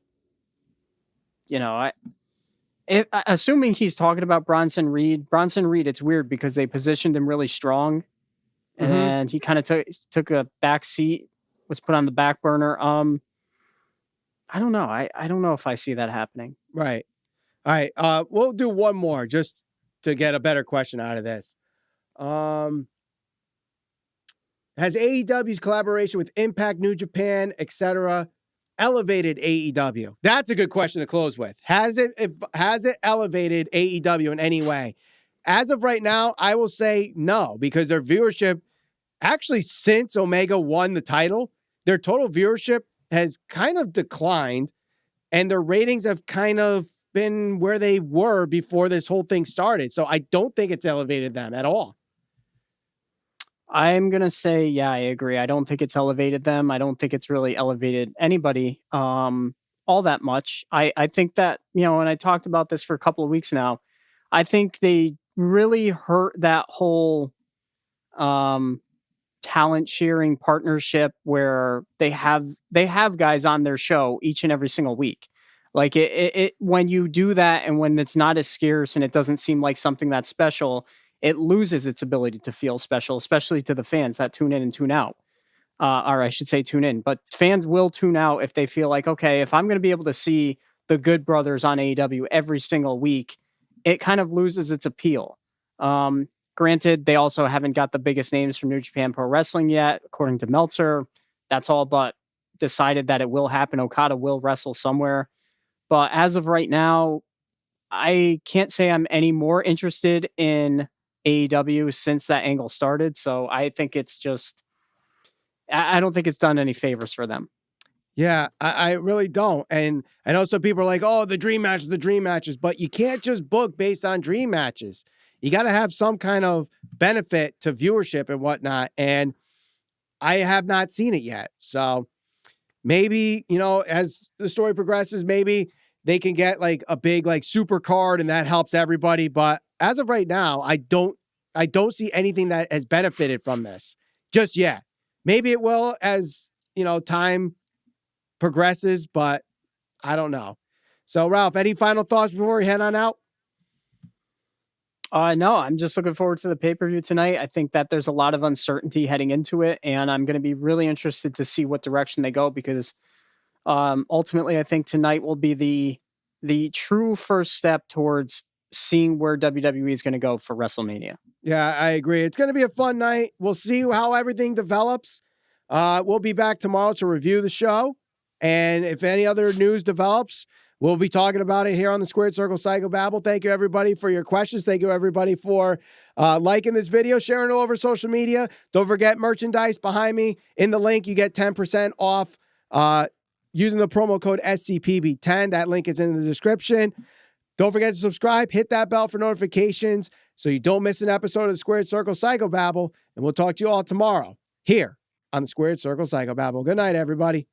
you know, assuming he's talking about Bronson Reed, it's weird because they positioned him really strong, and he kind of took a back seat, was put on the back burner. I don't know. I don't know if I see that happening. Right. All right. We'll do one more just to get a better question out of this. Has AEW's collaboration with Impact, New Japan, etc., elevated AEW? That's a good question to close with. Has it elevated AEW in any way? As of right now, I will say no, because their viewership, actually since Omega won the title, their total viewership has kind of declined, and their ratings have kind of been where they were before this whole thing started. So I don't think it's elevated them at all. I'm going to say, yeah, I agree. I don't think it's elevated them. I don't think it's really elevated anybody all that much. I think that, you know, and I talked about this for a couple of weeks now, I think they really hurt that whole talent sharing partnership where they have guys on their show each and every single week. Like it when you do that, and when it's not as scarce and it doesn't seem like something that's special, it loses its ability to feel special, especially to the fans that tune in and tune out. Or I should say tune in, but fans will tune out if they feel like, okay, if I'm going to be able to see the Good Brothers on AEW every single week, it kind of loses its appeal. Granted, they also haven't got the biggest names from New Japan Pro Wrestling yet. According to Meltzer, that's all but decided that it will happen. Okada will wrestle somewhere. But as of right now, I can't say I'm any more interested in AEW since that angle started. So I think it's just, I don't think it's done any favors for them. Yeah, I really don't. And I know some people are like, oh, the dream matches, but you can't just book based on dream matches. You got to have some kind of benefit to viewership and whatnot. And I have not seen it yet. So maybe, you know, as the story progresses, maybe they can get like a big, like super card and that helps everybody. But as of right now, I don't see anything that has benefited from this just yet. Maybe it will as, you know, time progresses, but I don't know. So, Ralph, any final thoughts before we head on out? No, I'm just looking forward to the pay-per-view tonight. I think that there's a lot of uncertainty heading into it, and I'm going to be really interested to see what direction they go because ultimately I think tonight will be the true first step towards seeing where WWE is going to go for WrestleMania. Yeah, I agree. It's going to be a fun night. We'll see how everything develops. We'll be back tomorrow to review the show. And if any other news develops, we'll be talking about it here on the Squared Circle Psychobabble. Thank you, everybody, for your questions. Thank you, everybody, for liking this video, sharing it all over social media. Don't forget merchandise behind me. In the link, you get 10% off using the promo code SCPB10. That link is in the description. Don't forget to subscribe. Hit that bell for notifications so you don't miss an episode of the Squared Circle Psychobabble. And we'll talk to you all tomorrow here on the Squared Circle Psychobabble. Good night, everybody.